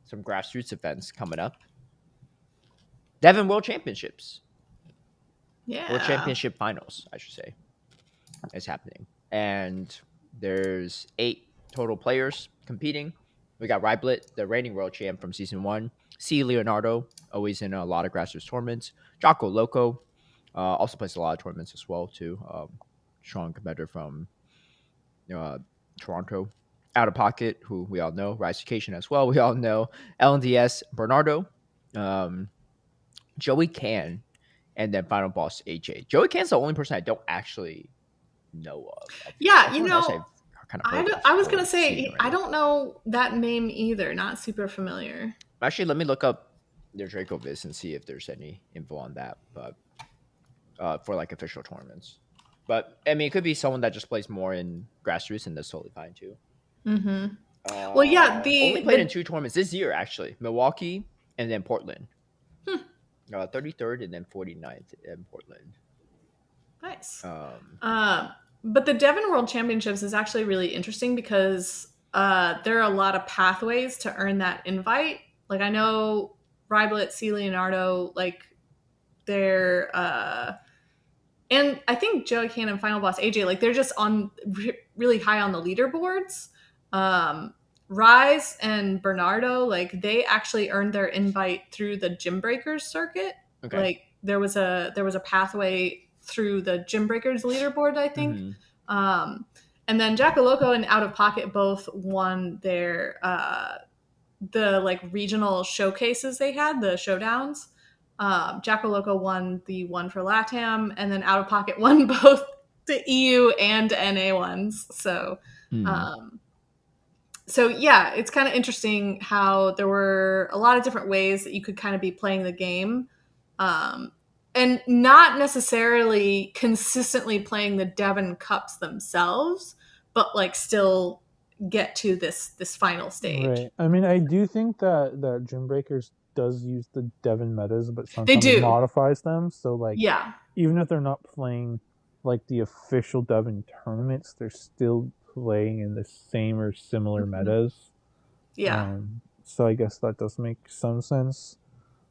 some grassroots events coming up. Devon World Championships. Yeah. World Championship Finals, I should say, is happening. And there's 8 total players competing. We got Ryblet, the reigning world champ from Season 1. C. Leonardo, always in a lot of grassroots tournaments. Jocko Loco, also plays a lot of tournaments as well, too. Strong competitor from Toronto. Out of Pocket, who we all know. Risecation as well, we all know. LNDS, Bernardo. Joey Can, and then final boss AJ. Joey Can's the only person I don't actually know of. Yeah, you Everyone know, else I've kind of heard of I was or gonna seen say, I already. don't know that name either. Not super familiar. Actually, let me look up their Draco Viz and see if there's any info on that. But for like official tournaments, but I mean, it could be someone that just plays more in grassroots, and that's totally fine too. Mm-hmm. Well, yeah, only played in 2 tournaments this year, actually. Milwaukee and then Portland. 33rd and then 49th in Portland. Nice. But the Devon World Championships is actually really interesting because there are a lot of pathways to earn that invite. Like I know Ryblet, C. Leonardo, like they're and I think Joey Can and Final Boss AJ, like they're just on really high on the leaderboards. Rise and Bernardo, like they actually earned their invite through the Gym Breakers circuit. Okay. Like there was a pathway through the Gym Breakers leaderboard, I think. Mm-hmm. And then Jackaloco and Out of Pocket both won their the like regional showcases they had, the showdowns. Jackaloco won the one for LATAM, and then Out of Pocket won both the EU and NA ones. So so yeah, it's kind of interesting how there were a lot of different ways that you could kind of be playing the game, and not necessarily consistently playing the Devon Cups themselves, but like still get to this final stage. Right. I mean, I do think that Gym Breakers does use the Devon metas, but sometimes it modifies them. So like, yeah, even if they're not playing like the official Devon tournaments, they're still playing in the same or similar metas. Yeah. So I guess that does make some sense.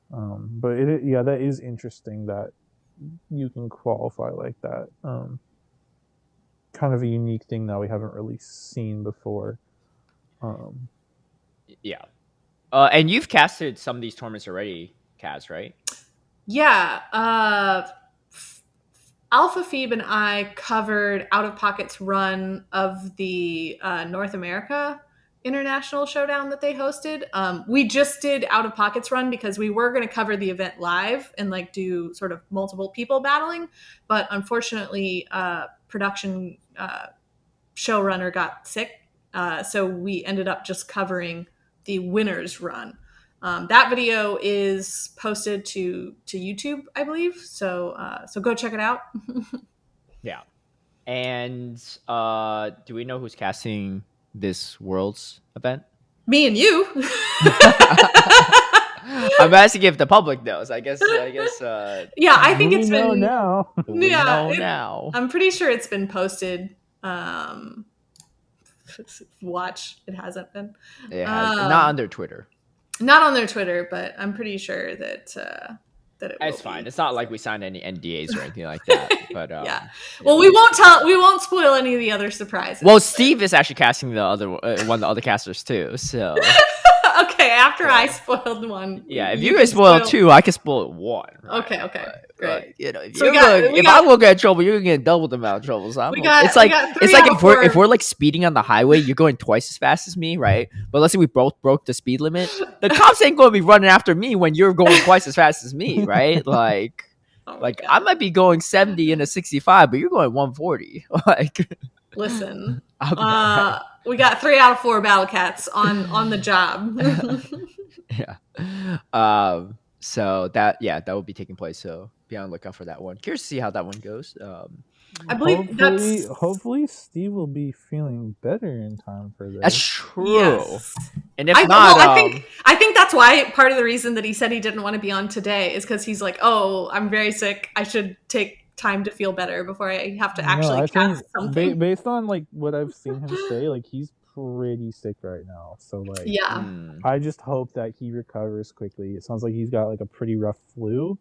But that is interesting that you can qualify like that. Kind of a unique thing that we haven't really seen before. Yeah. And you've casted some of these tournaments already, Kaz, right? Yeah. Alpha Phoebe and I covered Out of Pocket's run of the North America International Showdown that they hosted. We just did Out of Pocket's run because we were going to cover the event live and like do sort of multiple people battling, but unfortunately, production showrunner got sick, so we ended up just covering the winner's run. That video is posted to YouTube, I believe. So go check it out. Yeah. And do we know who's casting this Worlds event? Me and you. I'm asking if the public knows. I guess. Yeah, I think it's been now. We know now. I'm pretty sure it's been posted. Watch, it hasn't been. It has, not on their Twitter. Not on their Twitter, but I'm pretty sure that it it's will fine. be. It's not like we signed any NDAs or anything like that. But yeah. Well, we won't spoil any of the other surprises. Well, Steve is actually casting the other one of the other casters too. So Okay, after I spoiled one. Yeah, if you you can can spoil 2, I can spoil 1. Right? Okay, great. You know, if So if I will get in trouble, you're gonna get double the amount of trouble. So it's we like got it's 3 like out of if 4. we're like speeding on the highway, you're going twice as fast as me, right? But let's say we both broke the speed limit. The cops ain't gonna be running after me when you're going twice as fast as me, right? Like. Oh Like I might be going 70 in a 65, but you're going 140. Like, listen, I'll be all right. we got 3 out of 4 battle cats on the job. Yeah. So that will be taking place. So be on the lookout for that one. Curious to see how that one goes. I believe Hopefully Steve will be feeling better in time for this. That's true. Yes. And if not, I think that's why part of the reason that he said he didn't want to be on today is because he's like, oh, I'm very sick. I should take time to feel better before I have to actually cast something. Based on like what I've seen him say, like he's pretty sick right now. So like, yeah, I just hope that he recovers quickly. It sounds like he's got like a pretty rough flu.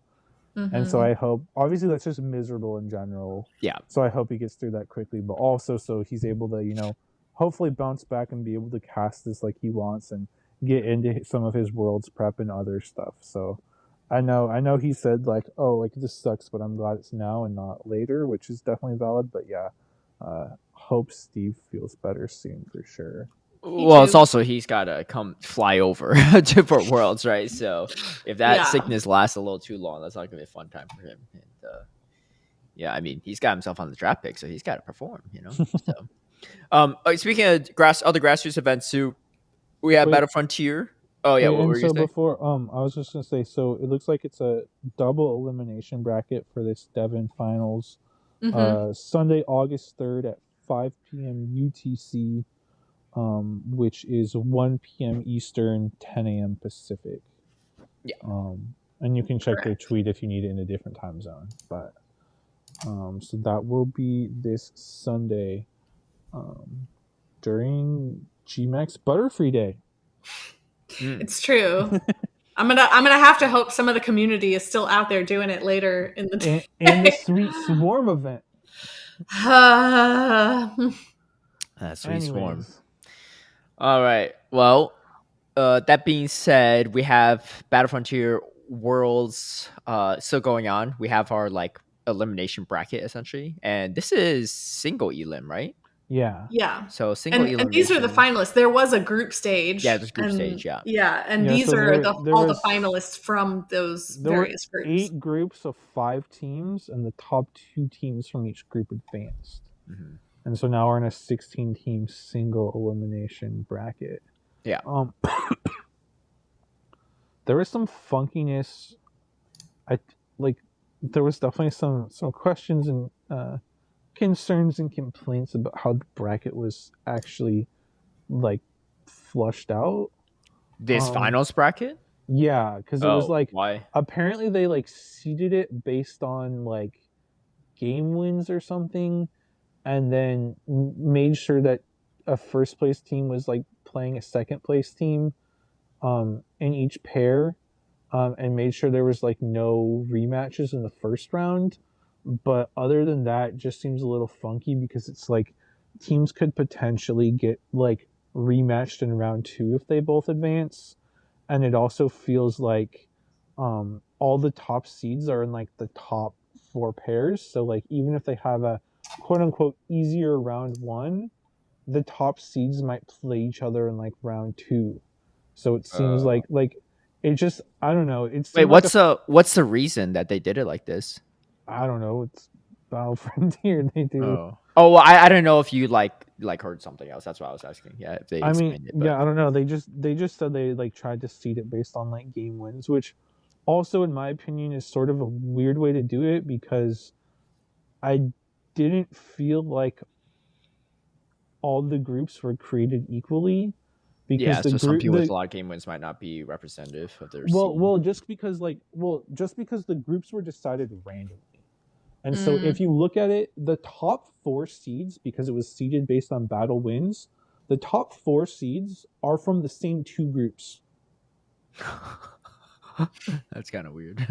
And so I hope, obviously that's just miserable in general. Yeah. So I hope he gets through that quickly, but also so he's able to, hopefully bounce back and be able to cast this like he wants and get into some of his world's prep and other stuff. So I know he said like, oh, like this sucks, but I'm glad it's now and not later, which is definitely valid. But yeah, hope Steve feels better soon for sure. Well, it's also he's got to come fly over for Worlds, right? So if that sickness lasts a little too long, that's not going to be a fun time for him. And yeah, I mean, he's got himself on the draft pick, so he's got to perform, So, speaking of other grassroots events too, we have Battle Frontier. Oh yeah, what were you saying? Before, I was just gonna say, so it looks like it's a double elimination bracket for this Devon Finals, Sunday, August 3rd at 5 p.m. UTC. Which is 1 p.m. Eastern, 10 a.m. Pacific. Yeah. And you can check their tweet if you need it in a different time zone. But so that will be this Sunday during Gmax Butterfree Day. It's true. I'm gonna have to hope some of the community is still out there doing it later in the day. And the Sweet Swarm event. Sweet Swarm. All right. Well, that being said, we have Battle Frontier Worlds still going on. We have our like elimination bracket essentially, and this is single elim, right? Yeah. Yeah. So single elimination. And these are the finalists. There was a group stage. Yeah, there's group stage. Yeah. Yeah, and these are all the finalists from those various groups. 8 groups of 5 teams, and the top 2 teams from each group advanced. Mm-hmm. And so now we're in a 16-team single elimination bracket. Yeah. There was some funkiness. There was definitely some questions and concerns and complaints about how the bracket was actually like flushed out. This finals bracket? Yeah, because it was like why? Apparently they like seeded it based on like game wins or something. And then made sure that a first place team was like playing a second place team in each pair, and made sure there was like no rematches in the first round. But other than that, it just seems a little funky because it's like teams could potentially get like rematched in round 2 if they both advance. And it also feels like all the top seeds are in like the top 4 pairs. So like even if they have a quote unquote easier round 1, the top seeds might play each other in like round 2. So it seems like it just, I don't know. Wait, what's the reason that they did it like this? I don't know. It's Battle Frontier. They do. Oh, well, I don't know if you like heard something else. That's why I was asking. Yeah, if they I don't know. They just said they like tried to seed it based on like game wins, which also in my opinion is sort of a weird way to do it because I didn't feel like all the groups were created equally. Because so some people with a lot of game wins might not be representative of their scene. Just because the groups were decided randomly. And so if you look at it, the top 4 seeds, because it was seeded based on battle wins, the top 4 seeds are from the same 2 groups. That's kind of weird.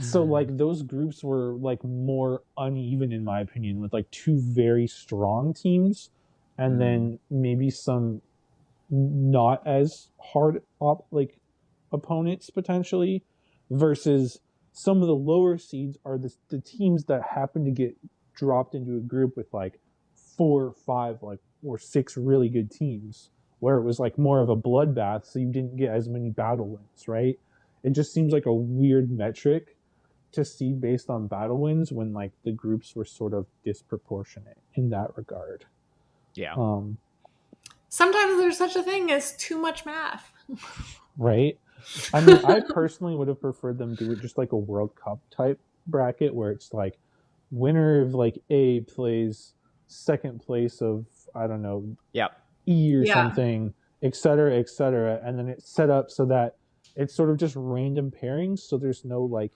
So like those groups were like more uneven in my opinion, with like 2 very strong teams and then maybe some not as hard opponents potentially, versus some of the lower seeds are the teams that happen to get dropped into a group with like 4 or 5 or 6 really good teams, where it was like more of a bloodbath, so you didn't get as many battle wins, right? It just seems like a weird metric to see based on battle wins when like the groups were sort of disproportionate in that regard. Yeah. Sometimes there's such a thing as too much math. Right? I mean, I personally would have preferred them do it just like a World Cup type bracket where it's like winner of like A plays second place of, I don't know, Yep. E or Yeah. something, et cetera, and then it's set up so that it's sort of just random pairings, so there's no like,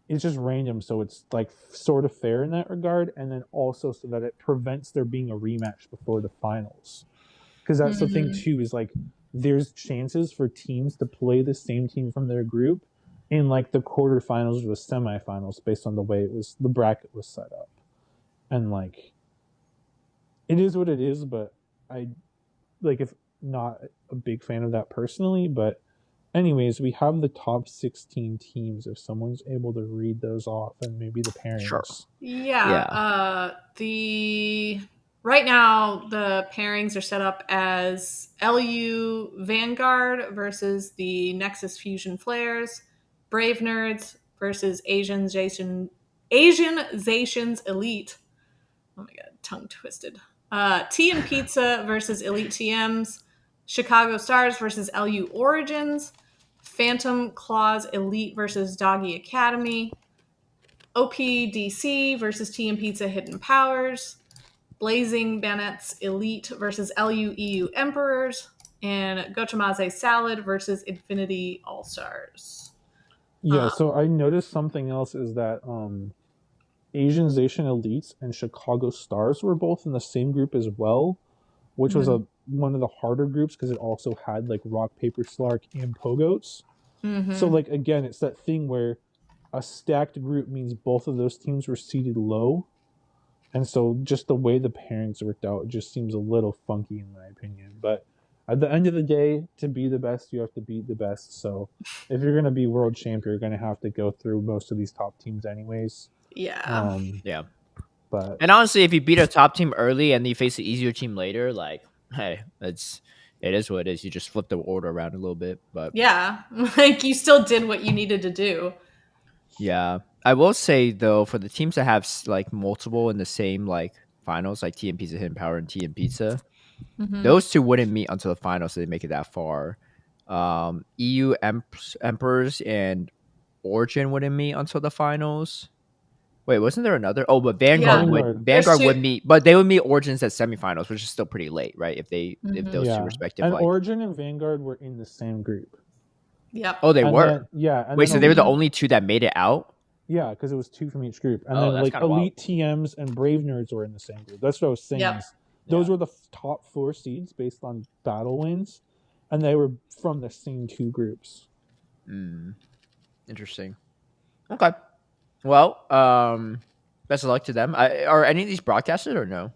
it's just random, so it's like sort of fair in that regard, and then also so that it prevents there being a rematch before the finals. Because that's the thing too, is like there's chances for teams to play the same team from their group in like the quarterfinals or the semifinals based on the way the bracket was set up. And like it is what it is, but I like if not a big fan of that personally, but anyways, we have the top 16 teams if someone's able to read those off, and maybe the pairings. Sure. Yeah. Right now the pairings are set up as LU Vanguard versus the Nexus Fusion Flares, Brave Nerds versus Asian Zations Elite. Oh my god, tongue twisted. Tea and Pizza versus Elite TMs, Chicago Stars versus LU Origins, Phantom Claws Elite versus Doggy Academy, OPDC versus Tea and Pizza Hidden Powers, Blazing Bandits Elite versus LU EU Emperors, and Gochamaze Salad versus Infinity All Stars. Yeah, so I noticed something else is that Asian Zation Elites and Chicago Stars were both in the same group as well, which was one of the harder groups because it also had like Rock, Paper, Slark and Pogoats. So like again, it's that thing where a stacked group means both of those teams were seated low, and so just the way the pairings worked out, it just seems a little funky in my opinion. But at the end of the day, to be the best, you have to beat the best. So if you're going to be world champ, you're going to have to go through most of these top teams anyways. Yeah. Yeah. But And honestly, if you beat a top team early and you face an easier team later, like, hey, it is what it is. You just flip the order around a little bit. But yeah, like you still did what you needed to do. yeah, I will say though, for the teams that have like multiple in the same like finals, like Tea and Pizza Hidden Power and Tea and Pizza, those two wouldn't meet until the finals, so they make it that far. EU Emperors and Origin wouldn't meet until the finals. Wait, wasn't there another? Oh, but Vanguard would meet, but they would meet Origins at semifinals, which is still pretty late, right? If those two respective, and like Origin and Vanguard were in the same group. Yep. Oh, they And were. Then, wait, so they were the only two that made it out? Yeah, because it was 2 from each group, and Oh, then that's like kinda Elite TMs and Brave Nerds were in the same group. That's what I was saying. Yep. Those were the top 4 seeds based on battle wins, and they were from the same 2 groups. Interesting. Okay. Well, best of luck to them. Are any of these broadcasted or no?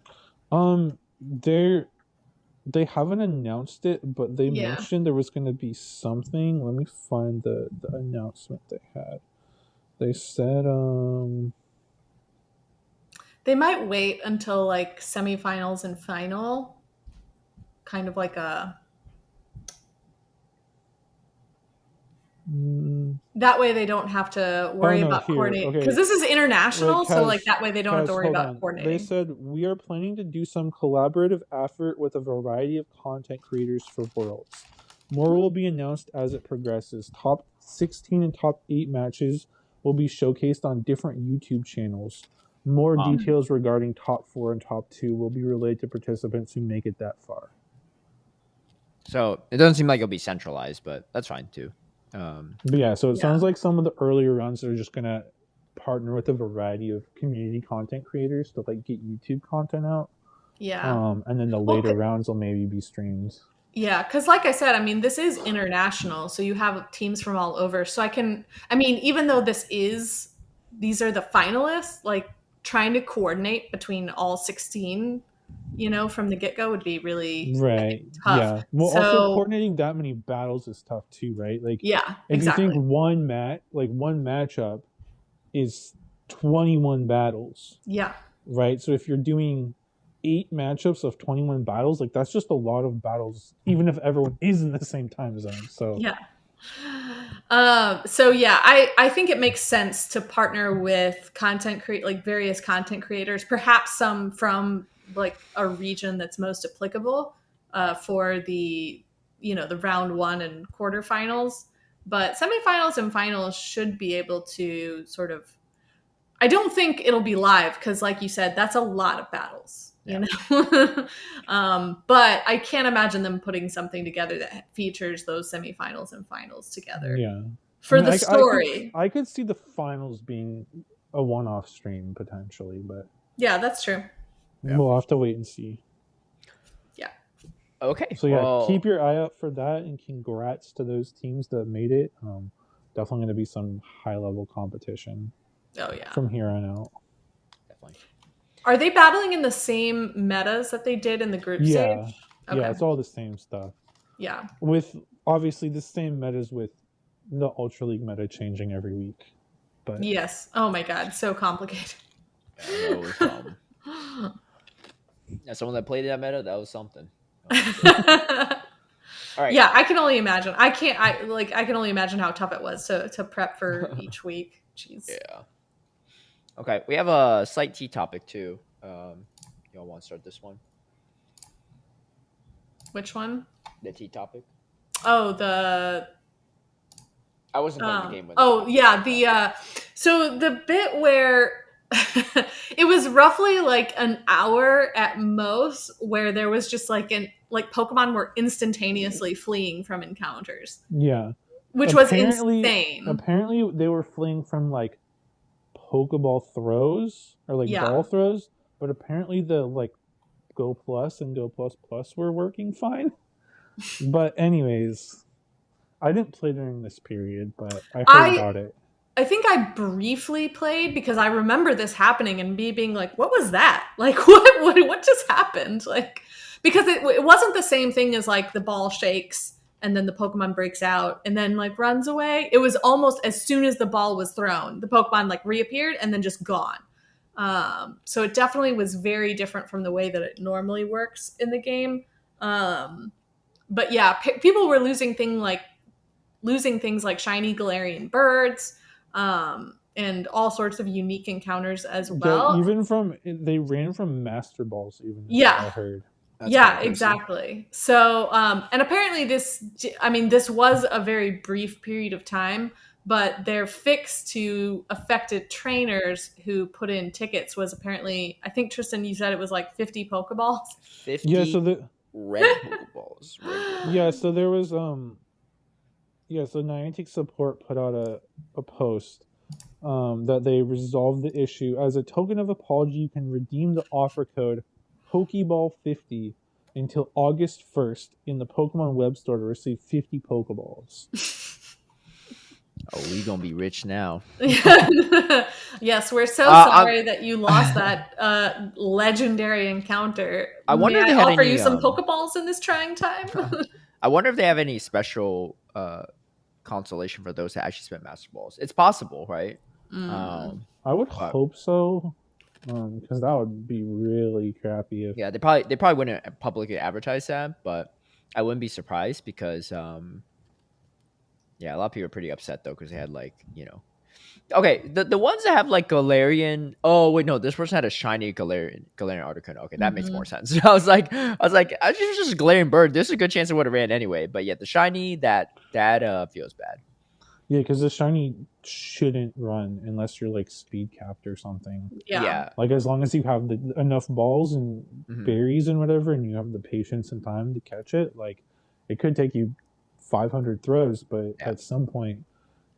They haven't announced it, but they mentioned there was going to be something. Let me find the announcement they had. They said they might wait until like semifinals and final, kind of like a that way they don't have to worry about coordinating, because this is international. So like that way they don't have to worry about coordinating. They said we are planning to do some collaborative effort with a variety of content creators for Worlds. More will be announced as it progresses. Top 16 and top 8 matches will be showcased on different YouTube channels. More details regarding top 4 and top 2 will be relayed to participants who make it that far. So it doesn't seem like it'll be centralized, but that's fine too. But yeah, so it sounds like some of the earlier runs are just gonna partner with a variety of community content creators to like get YouTube content out. Yeah. And then the later rounds will maybe be streams. Yeah, because like I said, I mean, this is international, so you have teams from all over. So even though these are the finalists, like trying to coordinate between all 16, from the get-go would be really Right. tough. Yeah. Well, also So coordinating that many battles is tough too, right? Like, yeah, if you think exactly. one matchup is 21 battles, Yeah. right? So if you're doing 8 matchups of 21 battles, like that's just a lot of battles, even if everyone is in the same time zone. So Yeah. So yeah, I think it makes sense to partner with various content creators, perhaps some from like a region that's most applicable for the round 1 and quarterfinals. But semifinals and finals should be able to sort of. I don't think it'll be live because, like you said, that's a lot of battles. Yeah. But I can't imagine them putting something together that features those semifinals and finals together yeah. for the story. I could see the finals being a one-off stream potentially, but Yeah, that's true. Yeah. we'll have to wait and see. Yeah. Okay. So yeah, well, keep your eye out for that, and congrats to those teams that made it. Definitely going to be some high-level competition Oh yeah. from here on out. definitely. Are they battling in the same metas that they did in the group stage? Yeah, Okay. yeah, it's all the same stuff. Yeah. With obviously the same metas, with the Ultra League meta changing every week. But Yes. Oh my god, so complicated. Yeah, that was, yeah, someone that played that meta, that was something. All right. Yeah, I can only imagine. I can only imagine how tough it was to prep for each week. Jeez. Yeah. Okay, we have a slight T topic too. Y'all want to start this one? Which one? The T topic. Oh, the I wasn't playing the game with. Oh yeah, so the bit where it was roughly like an hour at most, where there was just like Pokemon were instantaneously fleeing from encounters. yeah, Which was insane. Apparently, they were fleeing from like Pokeball throws or like ball throws, but apparently the like Go Plus and Go Plus Plus were working fine. But anyways, I didn't play during this period, but I heard about it. I think I briefly played because I remember this happening and me being like, "What was that? Like, what just happened?" Like, because it wasn't the same thing as like the ball shakes and then the Pokemon breaks out and then like runs away. It was almost as soon as the ball was thrown, the Pokemon like reappeared and then just gone. So it definitely was very different from the way that it normally works in the game. But yeah, people were losing things like shiny Galarian birds, and all sorts of unique encounters as well. Yeah, they ran from Master Balls, even. Yeah, I heard. That's exactly. So, and apparently this was a very brief period of time, but their fix to affected trainers who put in tickets was apparently, I think Tristan, you said it was like 50 Pokeballs. 50 Yeah, so red Pokeballs. Yeah, so there was so Niantic support put out a post that they resolved the issue. As a token of apology, you can redeem the offer code Pokeball 50 until August 1st in the Pokemon web store to receive 50 Pokeballs. Oh, we gonna be rich now. Yes, we're so sorry that you lost that legendary encounter. I wonder May if they I had offer any, you some Pokeballs in this trying time? I wonder if they have any special consolation for those that actually spent Master Balls. It's possible, right? I would hope so, because that would be really crappy. They probably wouldn't publicly advertise that, but I wouldn't be surprised because a lot of people are pretty upset though because they had okay, the ones that have like Galarian. Oh wait, no, this person had a shiny Galarian Articuno. Okay, that makes more sense. I was like, I just Galarian bird. There's a good chance it would have ran anyway. But yeah, the shiny that feels bad. Yeah, because the shiny shouldn't run unless you're like speed capped or something. Yeah. Like as long as you have enough balls and berries and whatever, and you have the patience and time to catch it, like it could take you 500 throws, but at some point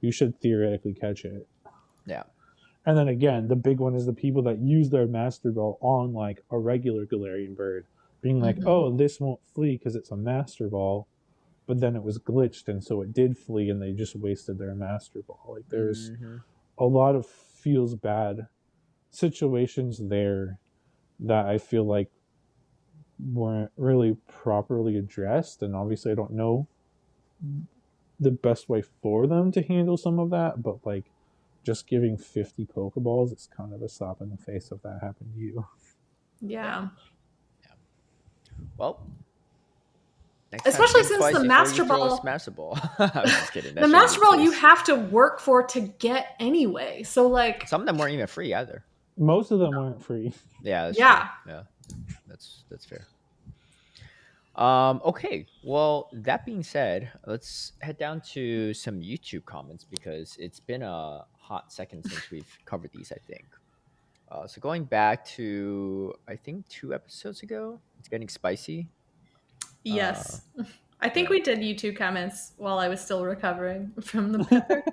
you should theoretically catch it. Yeah. And then again, the big one is the people that use their Master Ball on like a regular Galarian bird, being like, oh, this won't flee because it's a Master Ball, but then it was glitched and so it did flee and they just wasted their Master Ball. Like there's a lot of feels bad situations there that I feel like weren't really properly addressed, and obviously I don't know the best way for them to handle some of that, but like just giving 50 Pokeballs, it's kind of a slap in the face if that happened to you. Yeah. Well, next time Especially think since twice the before Master you throw a Ball, Master Ball. I was just kidding. the Master Ball you have to work for to get anyway. So like, some of them weren't even free either. Most of them weren't free. Yeah, that's yeah. true. Yeah, that's fair. Okay. Well, that being said, let's head down to some YouTube comments because it's been a hot second since we've covered these, I think. So going back to I think 2 episodes ago, it's getting spicy. Yes. I think yeah. we did YouTube comments while I was still recovering from the pepper.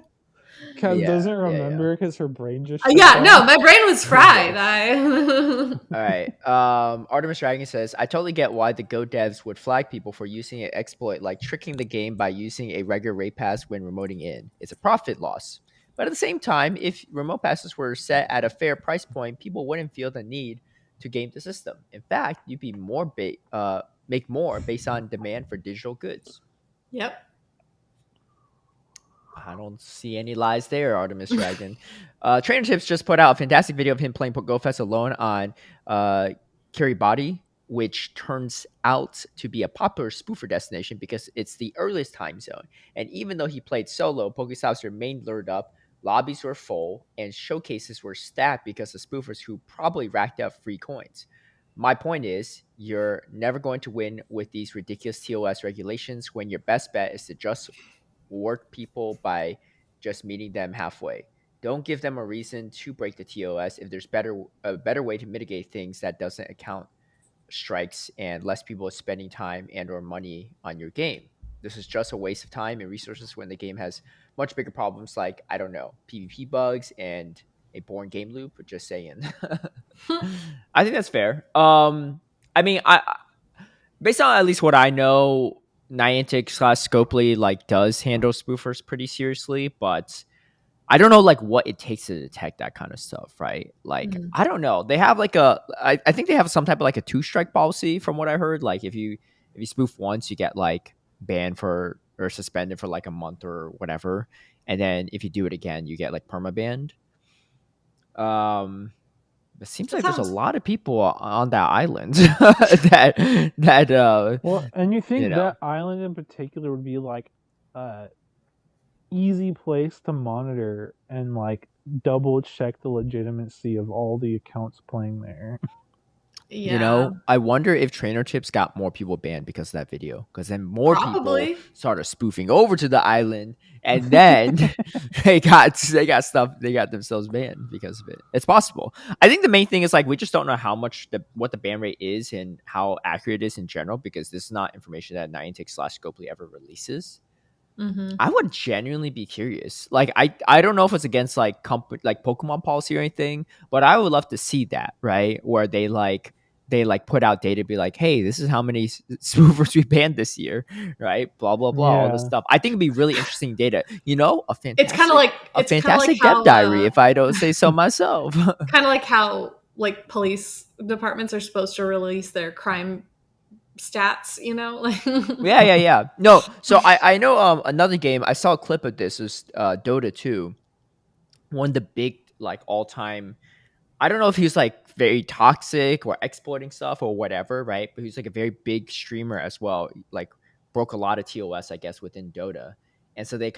Kaz Yeah, doesn't yeah, yeah. remember because her brain just Yeah, shut no, down. my brain was fried. All right. Artemis Dragon says, I totally get why the Go devs would flag people for using an exploit like tricking the game by using a regular rate pass when remoting in. It's a profit loss. But at the same time, if remote passes were set at a fair price point, people wouldn't feel the need to game the system. In fact, you'd be make more based on demand for digital goods. Yep. I don't see any lies there, Artemis Dragon. Trainer Tips just put out a fantastic video of him playing GoFest alone on Kiribati, which turns out to be a popular spoofer destination because it's the earliest time zone. And even though he played solo, Pokestops remained lured up, lobbies were full, and showcases were stacked because of spoofers who probably racked up free coins. My point is, you're never going to win with these ridiculous TOS regulations when your best bet is to just work people by just meeting them halfway. Don't give them a reason to break the TOS if there's a better way to mitigate things that doesn't account strikes and less people spending time and or money on your game. This is just a waste of time and resources when the game has much bigger problems like, I don't know, PvP bugs and a boring game loop. Just saying. I think that's fair. I mean, based on at least what I know, Niantic/Scopely like does handle spoofers pretty seriously, but I don't know like what it takes to detect that kind of stuff, right? Like I don't know. They have like I think they have some type of like a 2-strike policy from what I heard. Like if you spoof once, you get like banned for or suspended for like a month or whatever, and then if you do it again, you get like permabanned. It seems like there's a lot of people on that island that well, and you think that island in particular would be like easy place to monitor and like double check the legitimacy of all the accounts playing there. Yeah. You know, I wonder if Trainer Tips got more people banned because of that video. Because then more people started spoofing over to the island, and then they got themselves banned because of it. It's possible. I think the main thing is like we just don't know how much what the ban rate is and how accurate it is in general because this is not information that Niantic/Scopely ever releases. Mm-hmm. I would genuinely be curious. Like I don't know if it's against like Pokemon policy or anything, but I would love to see that, right? Where they put out data, be like, hey, this is how many spoofers we banned this year, right? Blah blah blah, all this stuff. I think it'd be really interesting data. You know, a fantastic, it's kind of like a fantastic dev diary, if I don't say so myself. Kind of like how like police departments are supposed to release their crime stats, you know. yeah. No, so I know another game. I saw a clip of this. Is Dota 2, one of the big like all time. I don't know if he's like very toxic or exploiting stuff or whatever, right? But he's like a very big streamer as well. Like broke a lot of TOS, I guess, within Dota, and so they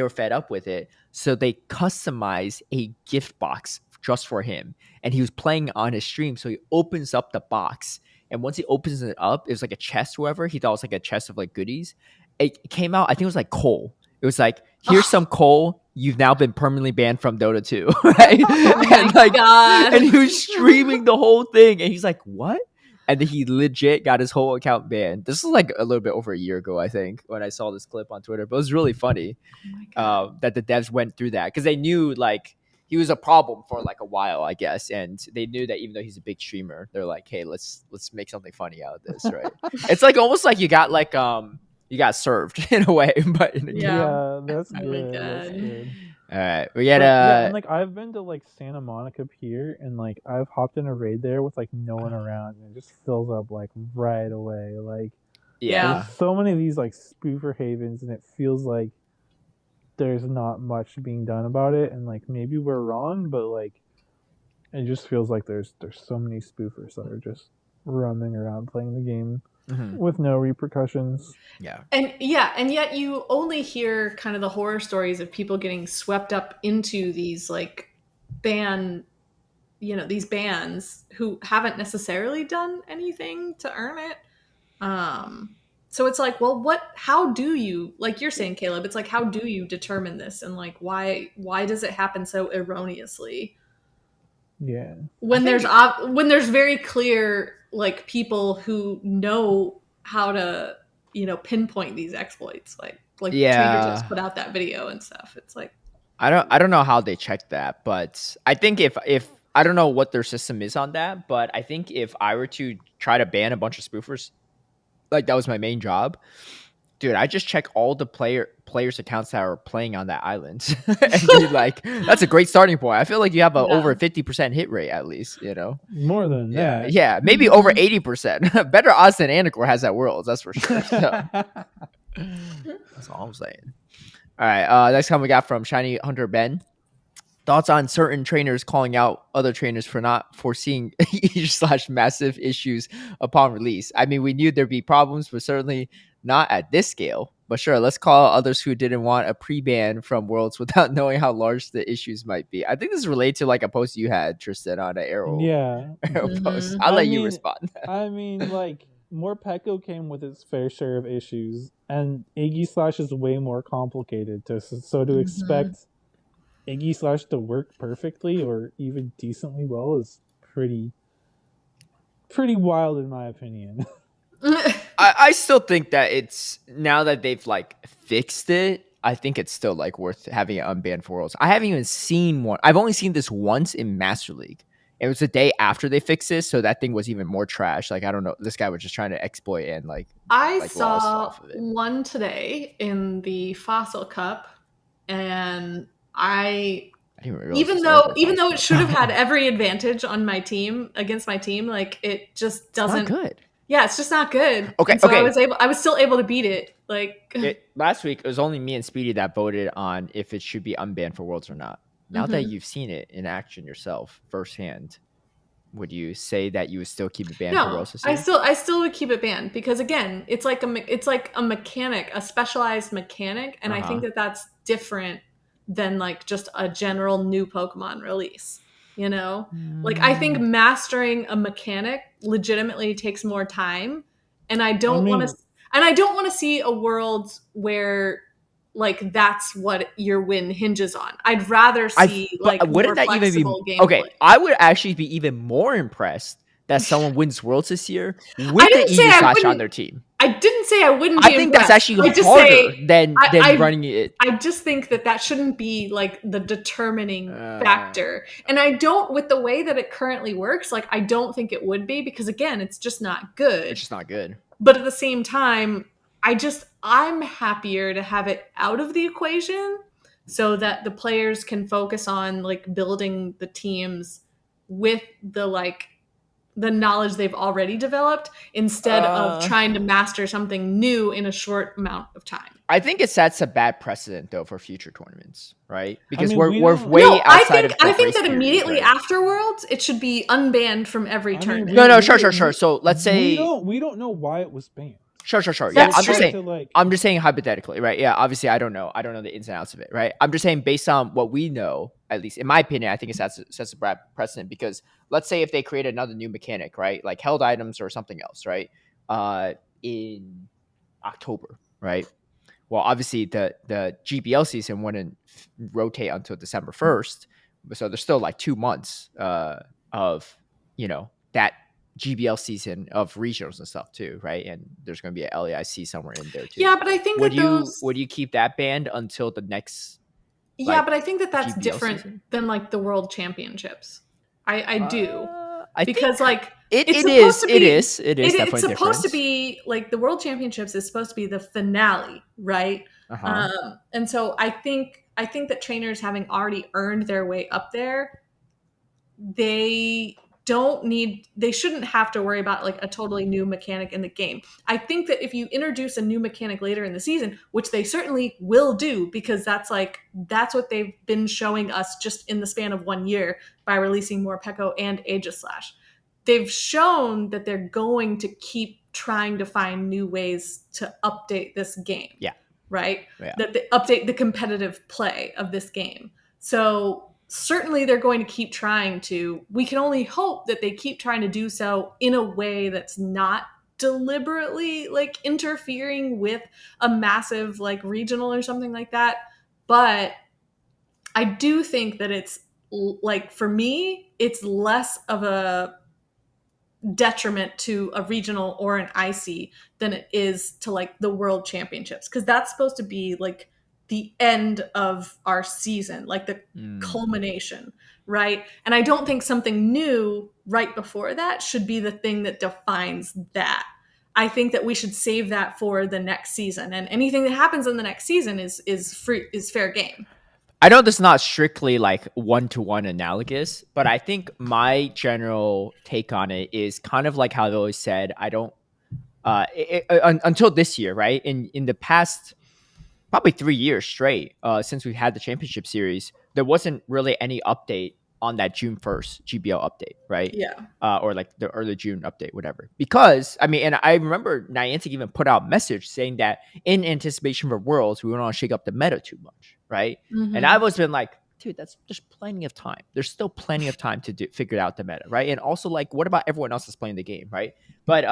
were fed up with it, so they customized a gift box just for him, and he was playing on his stream. So he opens up the box, and once he opens it up, it was like a chest. Whoever he thought it was like a chest of like goodies. It came out. I think it was like coal. It was like, here's some coal. You've now been permanently banned from Dota 2, right? Oh my God. And he was streaming the whole thing, and he's like, "What?" And then he legit got his whole account banned. This was like a little bit over a year ago, I think, when I saw this clip on Twitter. But it was really funny that the devs went through that because they knew like he was a problem for like a while, I guess, and they knew that even though he's a big streamer, they're like, "Hey, let's make something funny out of this," right? It's like almost like you got like you got served in a way, but in a yeah, that's oh good. my God. That's good. All right, we got Yeah, and like I've been to like Santa Monica Pier, and like I've hopped in a raid there with like no one around, and it just fills up like right away. Like yeah. there's so many of these like spoofer havens, and it feels like there's not much being done about it, and like maybe we're wrong, but like it just feels like there's so many spoofers that are just roaming around playing the game with no repercussions. Yeah. And yet you only hear kind of the horror stories of people getting swept up into these like these bans who haven't necessarily done anything to earn it. So it's like, well, how do you, like you're saying, Caleb, it's like, how do you determine this? And like, why does it happen so erroneously? Yeah. When there's very clear, like, people who know how to, pinpoint these exploits, like Trader just put out that video and stuff. It's like, I don't know how they check that, but I think if I don't know what their system is on that, but I think if I were to try to ban a bunch of spoofers, like that was my main job, dude, I just check all the players' accounts that are playing on that island and be like, that's a great starting point. I feel like you have over 50% hit rate at least, More than that. Yeah, maybe over 80%. Better odds than Anacor has at Worlds, that's for sure. So, that's all I'm saying. All right, next comment we got from Shiny Hunter Ben. Thoughts on certain trainers calling out other trainers for not foreseeing /massive issues upon release. I mean, we knew there'd be problems, but certainly not at this scale. But sure, let's call out others who didn't want a pre-ban from Worlds without knowing how large the issues might be. I think this is related to like a post you had, Tristan, on an Arrow post. I'll let you respond. I mean, like, Morpeko came with its fair share of issues, and Iggy / is way more complicated. So to expect Iggy / to work perfectly or even decently well is pretty wild in my opinion. I still think that it's, now that they've like fixed it, I think it's still like worth having it unbanned for Worlds. I haven't even seen one. I've only seen this once in Master League. It was the day after they fixed this, so that thing was even more trash. Like, I don't know, this guy was just trying to exploit and like. I saw one today in the Fossil Cup, and I didn't realize even though it should have had every advantage on my team against my team, like it just doesn't. It's not good. Yeah, it's just not good. Okay, and so I was still able to beat it. Like last week, it was only me and Speedy that voted on if it should be unbanned for Worlds or not. Now that you've seen it in action yourself firsthand, would you say that you would still keep it banned for Worlds this year? I still would keep it banned because again, it's like a mechanic, a specialized mechanic, and I think that that's different than like just a general new Pokemon release. Like I think mastering a mechanic legitimately takes more time, and I don't want to see a world where like that's what your win hinges on. I'd rather see wouldn't that even be gameplay. Okay? I would actually be even more impressed that someone wins Worlds this year with the Iggy / on their team. I didn't say I wouldn't. I think that's actually harder than running it. I just think that shouldn't be like the determining factor, and I don't, with the way that it currently works. Like I don't think it would be, because again, it's just not good. It's just not good. But at the same time, I'm happier to have it out of the equation so that the players can focus on like building the teams with the knowledge they've already developed instead of trying to master something new in a short amount of time. I think it sets a bad precedent though for future tournaments, right? Because we're way outside of the I think that period, immediately after Worlds, it should be unbanned from every tournament. Sure. So let's say we don't know why it was banned. Sure. Yeah, I'm just saying hypothetically, right? Yeah, obviously I don't know the ins and outs of it, right? I'm just saying based on what we know, at least in my opinion, I think it sets a bad precedent, because let's say if they create another new mechanic, right? Like held items or something else, right? In October, right? Well, obviously the GBL season wouldn't rotate until December 1st. So there's still like 2 months of, that GBL season of regionals and stuff too, right? And there's going to be an LAIC somewhere in there too. Yeah, but I think would you keep that banned until the next? Yeah, but I think that's GBL different season? Than like the World Championships. I do. Because like it is definitely it's supposed to be like the World Championships is supposed to be the finale, right? And so I think I think that trainers, having already earned their way up there, they shouldn't have to worry about like a totally new mechanic in the game. I think that if you introduce a new mechanic later in the season, which they certainly will do, because that's what they've been showing us just in the span of 1 year by releasing more Peko and Aegislash. They've shown that they're going to keep trying to find new ways to update this game. Yeah. Right? Yeah. That they update the competitive play of this game. So certainly they're going to keep trying to. We can only hope that they keep trying to do so in a way that's not deliberately like interfering with a massive like regional or something like that. But I do think that it's like, for me, it's less of a detriment to a regional or an IC than it is to like the world championships, because that's supposed to be like the end of our season, like the culmination, right? And I don't think something new right before that should be the thing that defines that. I think that we should save that for the next season, and anything that happens in the next season is fair game. I know this is not strictly like one-to-one analogous, but I think my general take on it is kind of like how I've always said, I don't until this year, right? In the past probably 3 years straight, since we've had the championship series, there wasn't really any update on that June 1st GBL update, right? Yeah. Or like the early June update, whatever. Because, I mean, and I remember Niantic even put out a message saying that in anticipation for Worlds, we don't want to shake up the meta too much, right? Mm-hmm. And I've always been like, dude, there's plenty of time. There's still plenty of time to figure out the meta, right? And also, like, what about everyone else that's playing the game, right? But,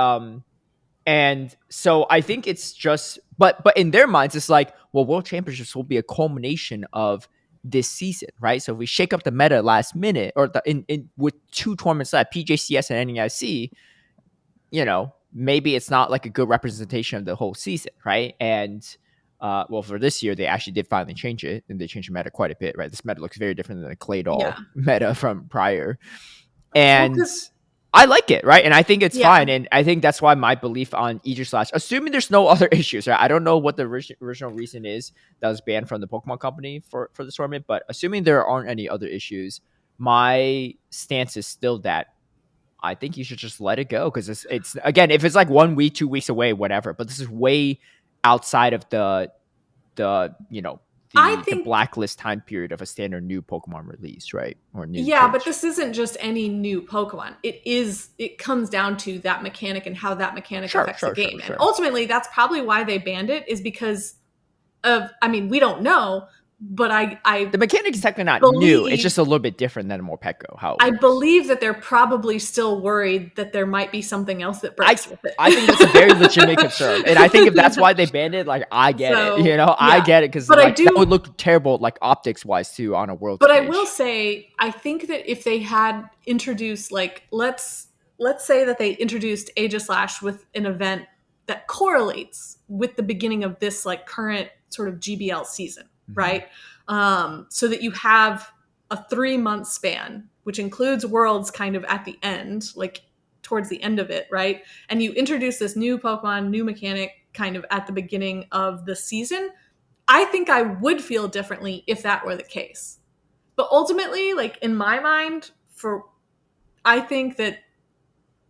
and so I think it's just, but in their minds, it's like, well, World Championships will be a culmination of this season, right? So if we shake up the meta last minute, or with 2 tournaments left, PJCS and NEIC, maybe it's not like a good representation of the whole season, right? And well, for this year, they actually did finally change it, and they changed the meta quite a bit, right? This meta looks very different than the Claydol meta from prior, and I like it, right? And I think it's fine, and I think that's why my belief on Aegislash, assuming there's no other issues, right? I don't know what the original reason is that was banned from the Pokemon Company for this tournament, but assuming there aren't any other issues, my stance is still that I think you should just let it go, because it's again, if it's like 1 week, 2 weeks away, whatever, but this is way outside of the blacklist time period of a standard new Pokemon release, right? Or new change. But this isn't just any new Pokemon. It comes down to that mechanic and how that mechanic affects the game. And ultimately, that's probably why they banned it, is because of, I mean, we don't know, but the mechanic is technically not new. It's just a little bit different than a Morpeko. I believe that they're probably still worried that there might be something else that breaks with it. I think that's a very legitimate concern, and I think if that's why they banned it, like, I get it. I get it, because that would look terrible, like optics wise too, on a world. But stage. I will say, I think that if they had introduced, like, let's say that they introduced Aegislash with an event that correlates with the beginning of this like current sort of GBL season. Right? So that you have a 3-month span, which includes Worlds kind of at the end, like towards the end of it, right? And you introduce this new Pokemon, new mechanic kind of at the beginning of the season. I think I would feel differently if that were the case. But ultimately, like in my mind, I think that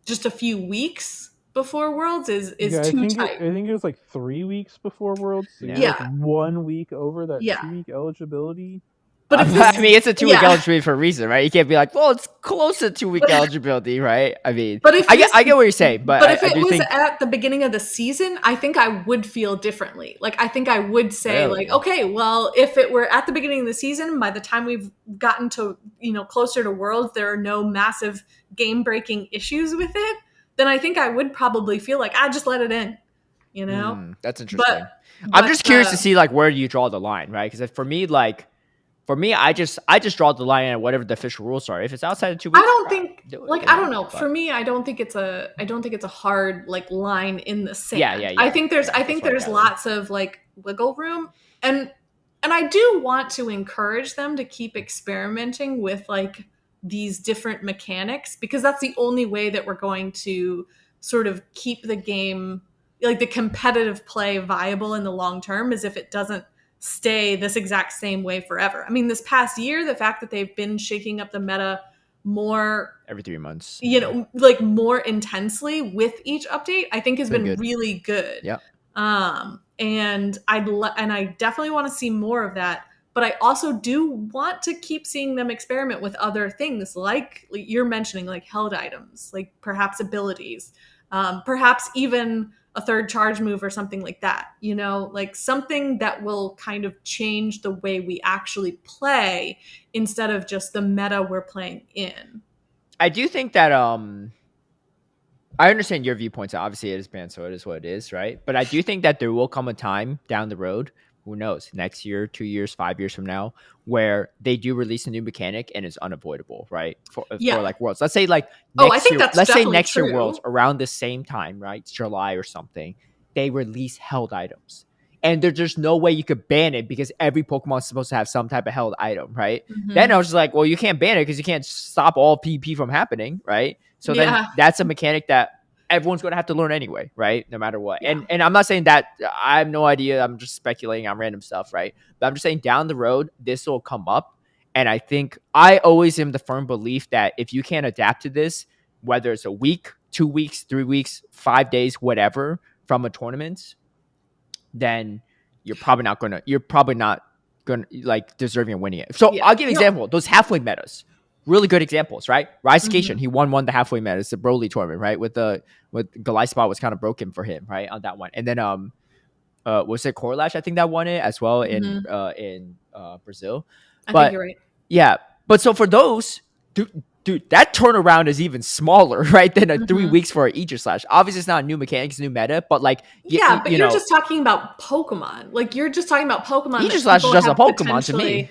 just a few weeks before Worlds is too tight. I think it was like 3 weeks before Worlds. So like 1 week over that 2-week eligibility. But I mean, it's a 2-week eligibility for a reason, right? You can't be like, well, it's close to 2-week eligibility, right? I mean, I get what you're saying, but if it was at the beginning of the season, I think I would feel differently. Like, I think I would say, like, okay, well, if it were at the beginning of the season, by the time we've gotten to closer to Worlds, there are no massive game-breaking issues with it, then I think I would probably feel like, just let it in, That's interesting. I'm just curious to see, like, where you draw the line, right? Because for me, I just draw the line at whatever the official rules are. If it's outside of 2 weeks, I don't know. But for me, I don't think it's a hard like line in the sand. Yeah. I think there's lots of like wiggle room, and I do want to encourage them to keep experimenting with like these different mechanics, because that's the only way that we're going to sort of keep the game, like the competitive play, viable in the long term, is if it doesn't stay this exact same way forever. I mean, this past year, the fact that they've been shaking up the meta more every 3 months, like more intensely with each update, I think has been good. really good. Yeah. And I definitely want to see more of that. But I also do want to keep seeing them experiment with other things, like you're mentioning, like held items, like perhaps abilities, perhaps even a third charge move or something like that. Like something that will kind of change the way we actually play instead of just the meta we're playing in. I do think that I understand your viewpoints. Obviously, it is banned, so it is what it is, right? But I do think that there will come a time down the road, who knows, next year, 2 years, 5 years from now, where they do release a new mechanic and it's unavoidable, right? For like Worlds. Let's say like I think that's definitely true. year Worlds around the same time, right? It's July or something. They release held items. And there's just no way you could ban it because every Pokemon is supposed to have some type of held item, right? Mm-hmm. Then I was just like, well, you can't ban it because you can't stop all PvP from happening, right? So then that's a mechanic that everyone's going to have to learn anyway, right? No matter what. Yeah. And I'm not saying that I have no idea. I'm just speculating on random stuff, right? But I'm just saying down the road, this will come up. And I think I always am the firm belief that if you can't adapt to this, whether it's a week, 2 weeks, 3 weeks, 5 days, whatever, from a tournament, then you're probably not gonna like deserving of winning it. So I'll give an example. Those halfway metas, really good examples, right? Rise-Cation, he won the halfway meta. It's the Broly tournament, right? With Goliath spot was kind of broken for him, right, on that one. And then was it Corlash? I think that won it as well in Brazil. I think you're right. Yeah, but so for those, dude, that turnaround is even smaller, right, than 3 weeks for an Aegis-Slash. Obviously, it's not a new mechanic, it's a new meta, but like... but you're just talking about Pokemon. Like, you're just talking about Pokemon. Aegis-Slash is just a Pokemon to me.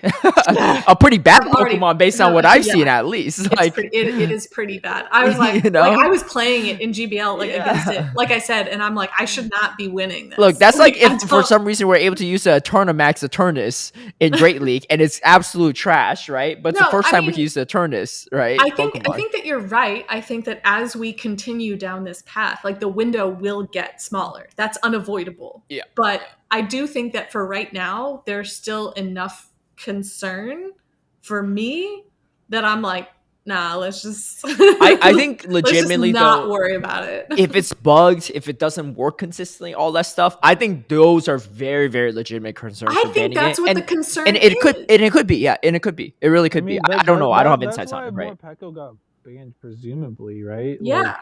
A pretty bad Pokemon based on what I've seen, at least. It is pretty bad. I was like, I was playing it in GBL against it, like I said, and I'm like, I should not be winning this. Look, that's like if for some reason we're able to use a Eternatus Eternatus in Great League, and it's absolute trash, right? But it's the first time we can use the Eternatus, right? I think that you're right. I think that as we continue down this path, like the window will get smaller. That's unavoidable. Yeah. But I do think that for right now, there's still enough concern for me that I'm like, nah, let's just... I think legitimately, let's just not worry about it. If it's bugged, if it doesn't work consistently, all that stuff, I think those are very, very legitimate concerns. I think that's what the concern is. It could be, yeah, and it could be. It really could be. I don't know. I don't have insights on it, right? Morpeko got banned, presumably, right? Yeah.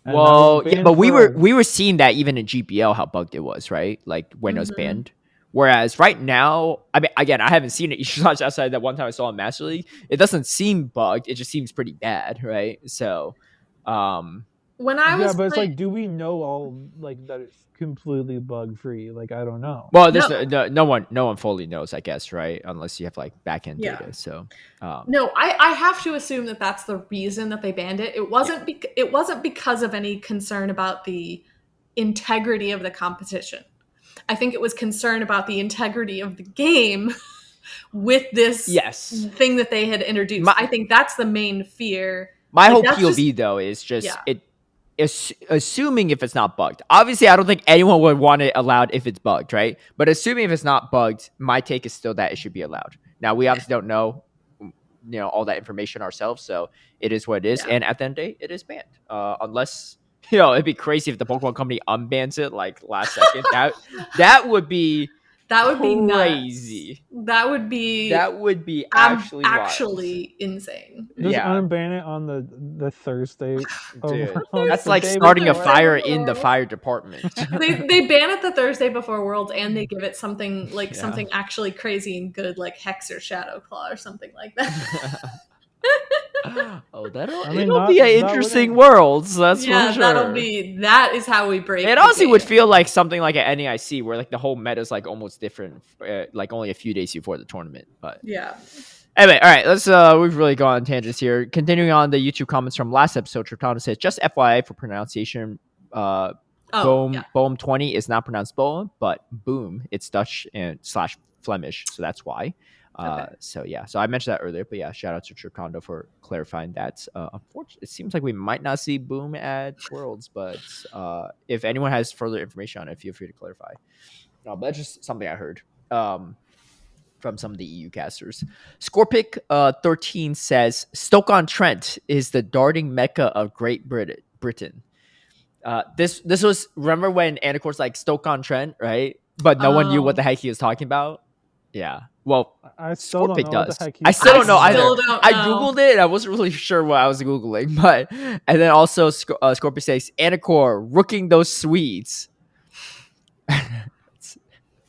Well, yeah, but we were seeing that even in GBL how bugged it was, right? Like when it was banned. Whereas right now, I mean, again, I haven't seen it outside that one time I saw in Master League. It doesn't seem bugged. It just seems pretty bad, right? So, when I was it's like, do we know all like that it's completely bug free? Like, I don't know. Well, there's no one fully knows, I guess, right? Unless you have like back end data. So, no, I have to assume that that's the reason that they banned it. It wasn't it wasn't because of any concern about the integrity of the competition. I think it was concern about the integrity of the game with this thing that they had introduced. I think that's the main fear. My whole POV though is just assuming if it's not bugged. Obviously, I don't think anyone would want it allowed if it's bugged, right? But assuming if it's not bugged, my take is still that it should be allowed. Now, we obviously don't know, all that information ourselves, so it is what it is. Yeah. And at the end of the day, it is banned. Unless... it'd be crazy if the Pokemon company unbans it like last second. that would be crazy. That would be actually insane. Just unban it on the Thursday. Dude, that's like starting a fire in the fire department. they ban it the Thursday before Worlds, and they give it something like something actually crazy and good, like Hex or Shadow Claw or something like that. It'll be an interesting Worlds. That's for sure. That is how we break. It honestly would feel like something like an NAIC where like the whole meta is like almost different, like only a few days before the tournament. But yeah. Anyway, all right. Let's. We've really gone on tangents here. Continuing on the YouTube comments from last episode, Triptana says, "Just FYI for pronunciation, Boom 20 is not pronounced Boom, but Boom. It's Dutch and / Flemish, so that's why." So I mentioned that earlier, but shout out to Tricondo for clarifying that. Unfortunately, it seems like we might not see Boom at Worlds, but if anyone has further information on it, feel free to clarify. But that's just something I heard. from some of the EU casters. Scorpic 13 says Stoke-on-Trent is the darting mecca of Great Britain. This was, remember when Anacor's like Stoke-on-Trent, right? But no one knew what the heck he was talking about. Yeah. Well, I still don't Scorpic know what does. the heck I still don't know either. still don't I know. googled it. And I wasn't really sure what I was googling, but and then also Scorpic says Anacor rooking those Swedes.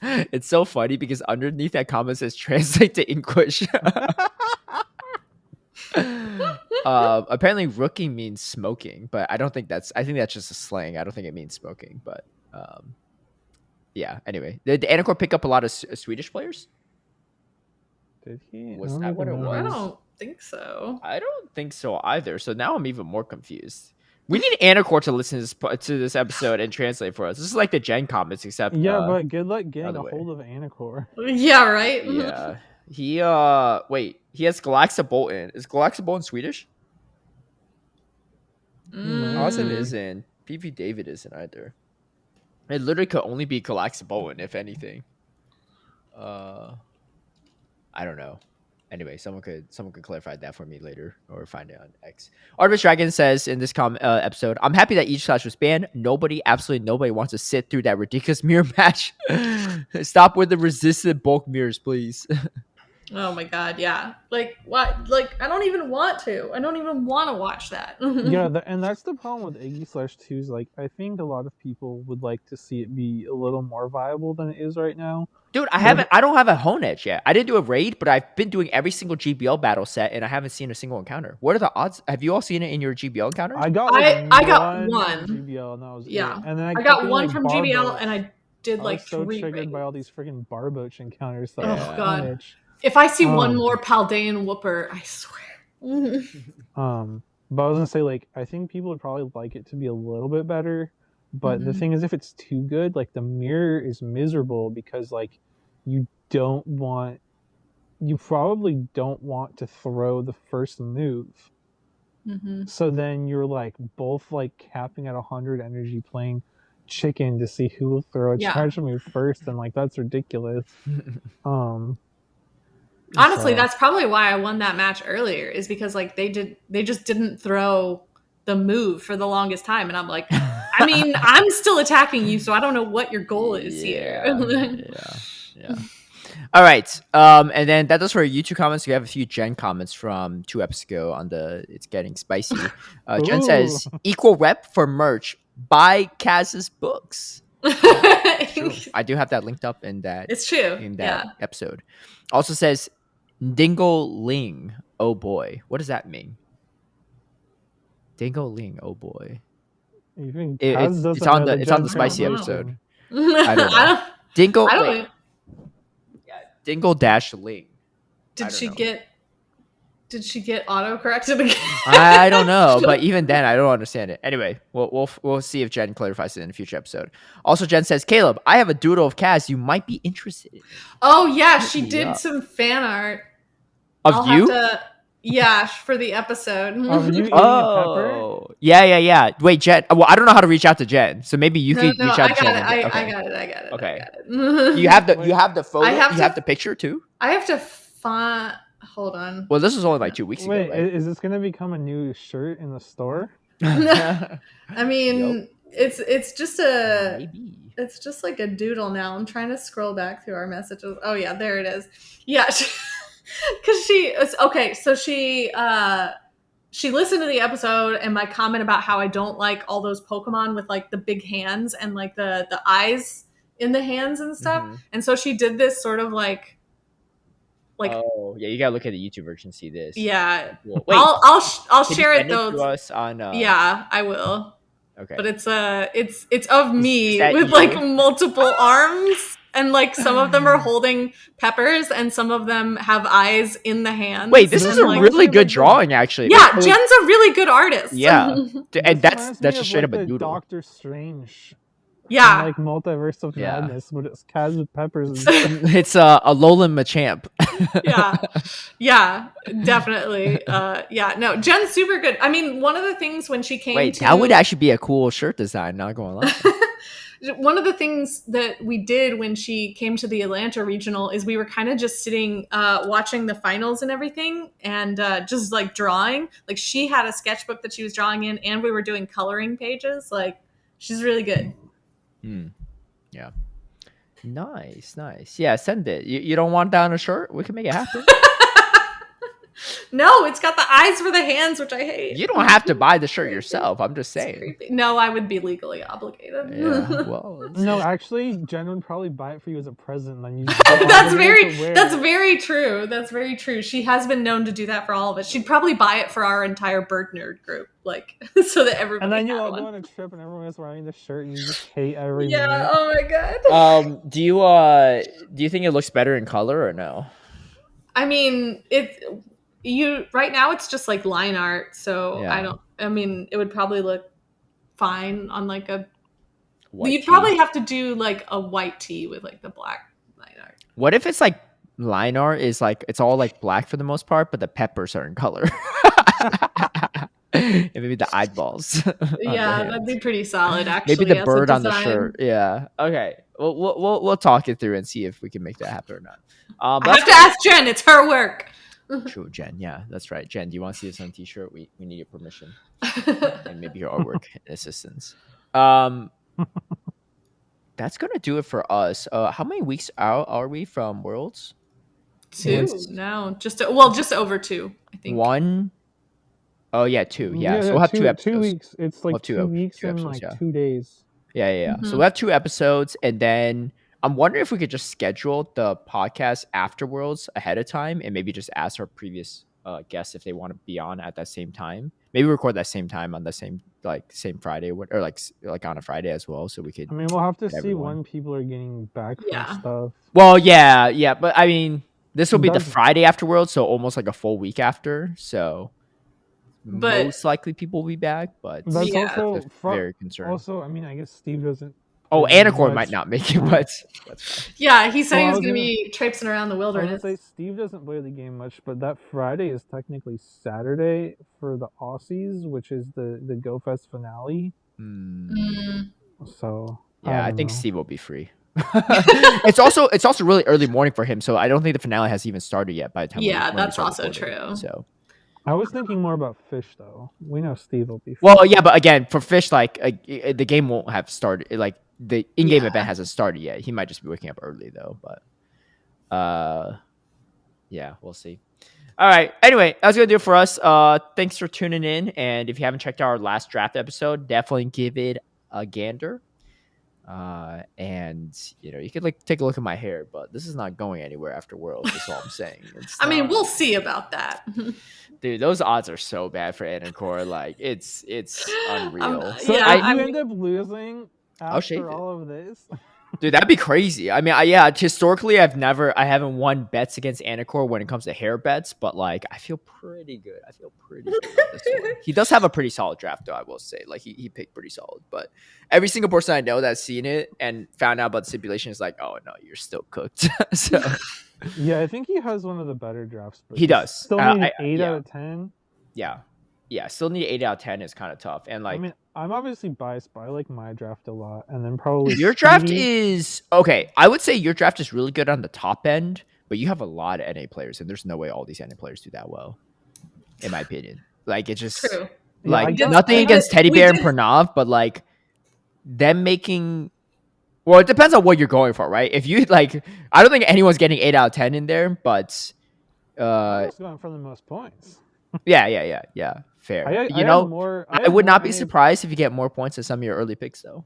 It's so funny because underneath that comment says translate to English. Apparently rooking means smoking, but I think that's just a slang. I don't think it means smoking, but yeah, anyway, did Anacor pick up a lot of Swedish players? Did he? Was that what it was? I don't think so. I don't think so either. So now I'm even more confused. We need Anacor to listen to this episode and translate for us. This is like the Gen comments, except but good luck getting a way. hold of Anacor. Yeah, right. Yeah, he wait, he has Galaxabolton. Is Galaxabolton Swedish? Ozzy isn't. PV David isn't either. It literally could only be Galaxabolton, if anything. I don't know. Anyway, someone could clarify that for me later or find it on X. Artemis Dragon says in this episode, I'm happy that each slash was banned. Absolutely nobody wants to sit through that ridiculous mirror match. Stop with the resistant bulk mirrors, please. Oh my god, yeah. Like what? Like I don't even want to. I don't even want to watch that. Yeah, and that's the problem with Iggy/2s. Like, I think a lot of people would like to see it be a little more viable than it is right now. Dude, I don't have a Hone Edge yet. I didn't do a raid, but I've been doing every single GBL battle set, and I haven't seen a single encounter. What are the odds? Have you all seen it in your GBL encounters? I got one GBL, and that was it. And then I got one from GBL, and I did like I was so 3 triggered raids. by all these freaking Barboach encounters. That Oh god! If I see one more Paldean Whooper, I swear. But I was gonna say, like, I think people would probably like it to be a little bit better. But the thing is, if it's too good, like, the mirror is miserable because, like, you probably don't want to throw the first move. So then you're like both like capping at 100 energy, playing chicken to see who will throw a charge move first, and like that's ridiculous. Honestly, that's probably why I won that match earlier, is because like they just didn't throw the move for the longest time, and I'm like, I mean, I'm still attacking you, so I don't know what your goal is here. Yeah. All right. And then that does for YouTube comments. We have a few Gen comments from 2 episodes ago on the It's Getting Spicy. Jen says, equal rep for merch. Buy Kaz's books. True. I do have that linked up in that. It's true. In that episode. Also says, Dingle Ling. Oh boy. What does that mean? Dingle Ling. Oh boy. It's on the spicy episode. I don't know. Dingle. Dingle dash Ling. Did she get auto corrected again? I don't know, but even then, I don't understand it. Anyway, we'll see if Jen clarifies it in a future episode. Also, Jen says, Caleb, I have a doodle of Kaz you might be interested in. Oh yeah, she did some fan art of you. For the episode. Of you eating a pepper? Yeah. Wait, Jen. Well, I don't know how to reach out to Jen, so maybe you can reach out to Jen. I got it. Okay. I got it. You have the photo. You have the picture too. I have to find. Hold on. Well, this was only like 2 weeks ago. Wait, right? is this gonna become a new shirt in the store? I mean, it's just Maybe. it's just like a doodle now. I'm trying to scroll back through our messages. Oh yeah, there it is. Yeah, because so she listened to the episode and my comment about how I don't like all those Pokemon with like the big hands and like the eyes in the hands and stuff. And so she did this sort of like oh yeah, you gotta look at the YouTube version to see this. Yeah. Well, wait, I'll share it though. To us on, yeah, I will. Okay. But it's of me with you? like multiple arms, and like some of them are holding peppers and some of them have eyes in the hands. Wait, this is a really good drawing actually. Yeah, Jen's a really good artist. Yeah. And that's just straight up a doodle. Doctor Strange. Yeah. Like Multiverse of Madness, but it's Kaz with peppers. It's a Alolan Machamp. Yeah, definitely. No, Jen's super good. I mean, one of the things when she came that would actually be a cool shirt design, not going to lie. one of the things that we did when she came to the Atlanta regional is we were kind of just sitting, watching the finals and everything, and just like drawing. Like she had a sketchbook that she was drawing in, and we were doing coloring pages. Like she's really good. Yeah. Nice. Yeah, send it. You don't want that on a shirt? We can make it happen. No, it's got the eyes for the hands, which I hate. You don't have to buy the shirt yourself. I'm just saying. Creepy. No, I would be legally obligated. Yeah, well, No, actually, Jen would probably buy it for you as a present. And then you that's very true. That's very true. She has been known to do that for all of us. She'd probably buy it for our entire bird nerd group, like so that everybody. And then you all one. go on a trip, and everyone is wearing the shirt, and you just hate every Yeah. minute. Oh my god. Do you think it looks better in color or no? I mean, right now it's just like line art, so Yeah. I mean, it would probably look fine on like a. You'd tee. probably have to do like a white tee with like the black line art. What if it's like line art is like it's all like black for the most part, but the peppers are in color? And maybe the eyeballs. Yeah, that'd be pretty solid. Actually, maybe the as a bird on the design. shirt. Yeah. Okay. We'll talk it through and see if we can make that happen or not. I have to ask Jen. It's her work. True, Jen. Yeah, that's right. Jen, do you want to see this on a t-shirt? We need your permission and maybe your artwork assistance. That's gonna do it for us. How many weeks out are we from Worlds? 2 now, just over 2, I think. 1. Oh yeah, 2. Yeah, so we'll have 2 episodes. 2 weeks. It's like we'll 2 weeks and episodes, like 2 days. Yeah. Mm-hmm. So we'll have 2 episodes, and then I'm wondering if we could just schedule the podcast after Worlds ahead of time, and maybe just ask our previous guests if they want to be on at that same time. Maybe record that same time on the same Friday, or like on a Friday as well, so we could. I mean, we'll have to see everyone. when people are getting back from stuff. Well, yeah, but I mean, this will be the Friday after Worlds, so almost like a full week after. So, most likely people will be back, but that's also very concerned. Also, I mean, I guess Steve doesn't. Oh, Anacorn might not make it, but that's fine. Yeah, he said he was going to be traipsing around the wilderness. I would say Steve doesn't play the game much, but that Friday is technically Saturday for the Aussies, which is the GoFest finale. So yeah, I think Steve will be free. It's also really early morning for him, so I don't think the finale has even started yet. By the time that's also true. So I was thinking more about Fish, though. We know Steve will be free. Well, yeah, but again, for Fish, like the game won't have started. Like the in-game event hasn't started yet. He might just be waking up early though. But yeah, we'll see. All right. Anyway, that's gonna do it for us. Thanks for tuning in. And if you haven't checked out our last draft episode, definitely give it a gander. And you could take a look at my hair, but this is not going anywhere after Worlds. That's all I'm saying. I mean, we'll see about that. Dude, those odds are so bad for Anacore. Like it's unreal. So you end up losing after all of this. Dude, that'd be crazy. I mean, historically, I haven't won bets against Anacore when it comes to hair bets, but like, I feel pretty good. With this one. He does have a pretty solid draft, though, I will say. Like, he picked pretty solid, but every single person I know that's seen it and found out about the stipulation is like, oh no, you're still cooked. So, yeah, I think he has one of the better drafts. But he does. Still need 8 out of 10. Yeah, still need 8 out of 10 is kind of tough. And like, I mean, I'm obviously biased, but I like my draft a lot. And then probably your draft is okay. I would say your draft is really good on the top end, but you have a lot of NA players, and there's no way all these NA players do that well, in my opinion. Like, it's just true. Like, nothing against Teddy Bear and Pranav, but like them making. Well, it depends on what you're going for, right? If you like, I don't think anyone's getting 8 out of 10 in there, but I was going for the most points. Yeah. Fair. I would not be surprised if you get more points than some of your early picks, though.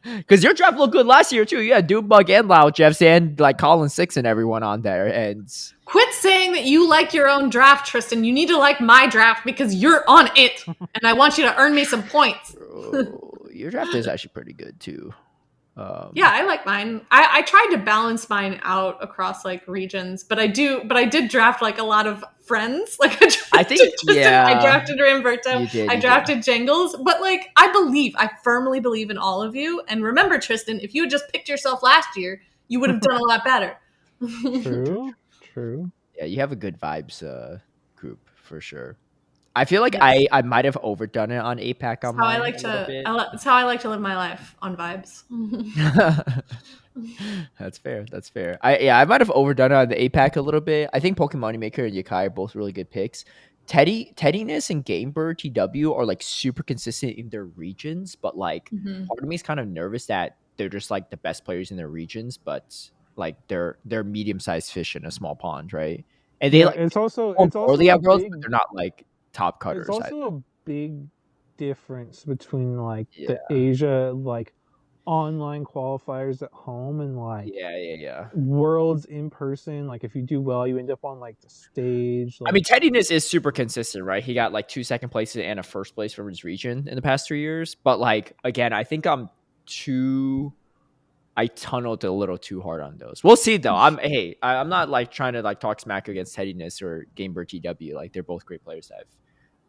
Because your draft looked good last year too. You had Doombug and Lau Jeffs and like Colin Six and everyone on there. And quit saying that you like your own draft, Tristan. You need to like my draft because you're on it, and I want you to earn me some points. Your draft is actually pretty good too. Yeah, I like mine. I tried to balance mine out across like regions, but I did draft like a lot of friends. Like I drafted Ramberto, I drafted Jangles, but like I firmly believe in all of you. And remember, Tristan, if you had just picked yourself last year, you would have done a lot better. True. Yeah, you have a good vibes group for sure. I feel like Yes. I might have overdone it on APAC That's on how I mine like a little to. bit. That's how I like to live my life on vibes. That's fair. That's fair. I might have overdone it on the APAC a little bit. I think Pokemon Maker and Yakai are both really good picks. Teddiness and Gamebird TW are like super consistent in their regions, but like Mhm. part of me is kind of nervous that they're just like the best players in their regions, but like they're medium sized fish in a small pond, right? And they Yeah, like it's also perform it's poorly also a at Worlds, but big they're not like top it's cutters. also a big difference between like Yeah, the Asia like online qualifiers at home and like yeah. worlds in person. Like if you do well, you end up on like the stage. I mean, Like Teddiness is super consistent, right? He got like 2 second places and a first place from his region in the past 3 years. But like again, I think I tunneled a little too hard on those. We'll see though. I'm not like trying to like talk smack against Teddiness or Gamebird TW. Like they're both great players.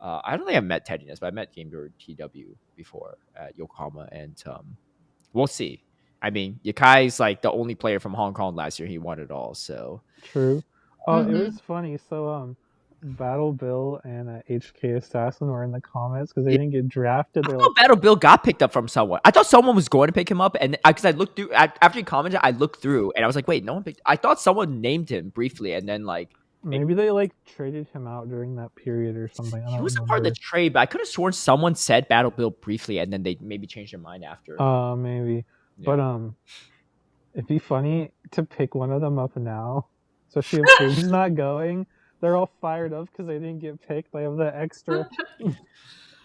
I don't think I've met Teddiness, but I met Gamebird TW before at Yokohama, and we'll see. I mean, Yakai's like the only player from Hong Kong last year. He won it all, so true. It was Mhm. funny. So Battle Bill and HK Assassin were in the comments because they didn't get drafted. I They're thought like, Battle Bill got picked up from someone. I thought someone was going to pick him up, and because I looked through after he commented, I looked through and I was like, wait, no one picked. I thought someone named him briefly, and then like maybe they like traded him out during that period or something. I he don't was a part of the remember. trade, but I could have sworn someone said Battle Bill briefly, and then they maybe changed their mind after. Maybe. Yeah. But it'd be funny to pick one of them up now, especially if Big's not going. They're all fired up because they didn't get picked. They have the extra.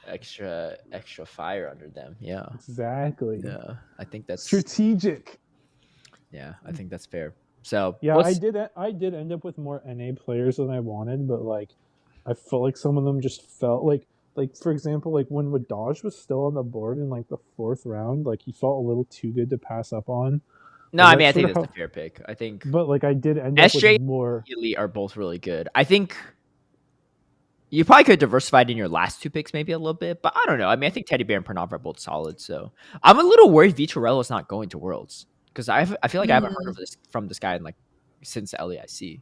extra fire under them. Yeah, Exactly. yeah. I think that's Strategic. yeah. I think that's fair. So Yeah, we'll I see. did end up with more NA players than I wanted, but like I felt like some of them just felt like for example, like when Wadaj was still on the board in like the 4th round, like he felt a little too good to pass up on. No, Like I that's mean I sort think of that's how, a fair pick. I think but like I did end up with SJ more. and Elite are both really good. I think you probably could have diversified in your last 2 picks maybe a little bit, but I don't know. I mean, I think Teddy Bear and Pranav are both solid. So I'm a little worried Vitorello's not going to Worlds because I feel like I haven't heard of this from this guy in like since the LEIC.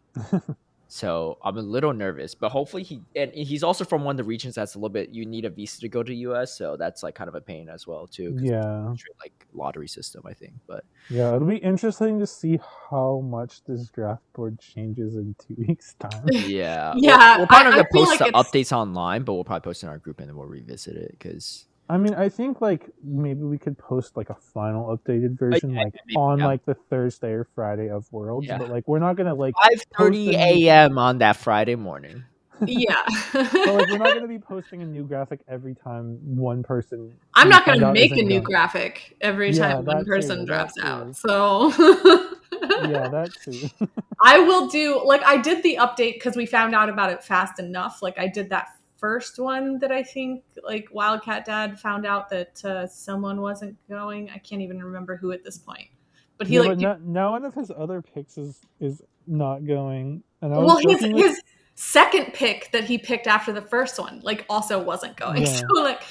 So I'm a little nervous, but hopefully he's also from one of the regions that's a little bit you need a visa to go to US, so that's like kind of a pain as well too. Yeah. Like lottery system, I think. But Yeah, it'll be interesting to see how much this draft board changes in 2 weeks' time. yeah, Yeah, we're probably not I gonna feel post like the it's updates online, but we'll probably post it in our group and then we'll revisit it because I mean, I think like maybe we could post like a final updated version yeah, like maybe, on yeah. like the Thursday or Friday of Worlds, Yeah. but like we're not gonna like 5:30 a.m. on that Friday morning. yeah. but like we're not gonna be posting a new graphic every time one person. I'm we not find going to out make a isn't new going. graphic every Yeah, time one that person too, drops that out. too. So Yeah, that too. I will do like I did the update because we found out about it fast enough. Like I did that first one that I think like Wildcat Dad found out that someone wasn't going. I can't even remember who at this point. But he Yeah, like but now one of his other picks is not going, and I well was joking with. his second pick that he picked after the first one like also wasn't going. Yeah. So like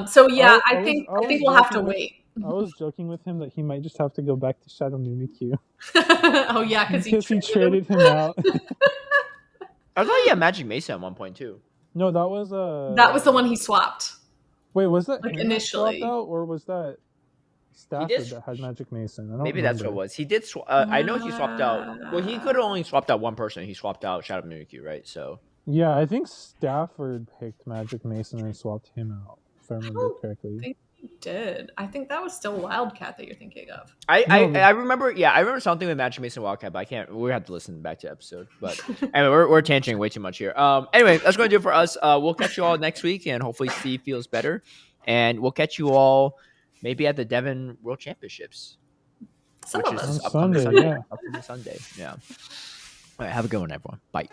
so yeah, I I was think we'll have to wait. I was joking with him that he might just have to go back to Shadow Mimikyu Oh yeah, because he traded him out. I thought he had Magic Mesa at one point too. No, that was that was the one he swapped. Wait, was that Like, him that initially. swapped out, or was that Stafford that had Magic Mason? I don't Maybe remember. that's what it was. He did. I know he swapped out. Well, he could have only swapped out one person. He swapped out Shadow Mimikyu, right? So Yeah, I think Stafford picked Magic Mason and swapped him out, if I remember correctly. I think he did. I think that was still Wildcat that you're thinking of. I remember. Yeah, I remember something with Magic Mason Wildcat, but I can't. We have to listen back to the episode. But anyway, we're tangenting way too much here. Anyway, that's going to do it for us. We'll catch you all next week, and hopefully Steve feels better, and we'll catch you all maybe at the Devon World Championships. Some which of is us. On Sunday, yeah. Upcoming Sunday. Yeah. All right. Have a good one, everyone. Bye.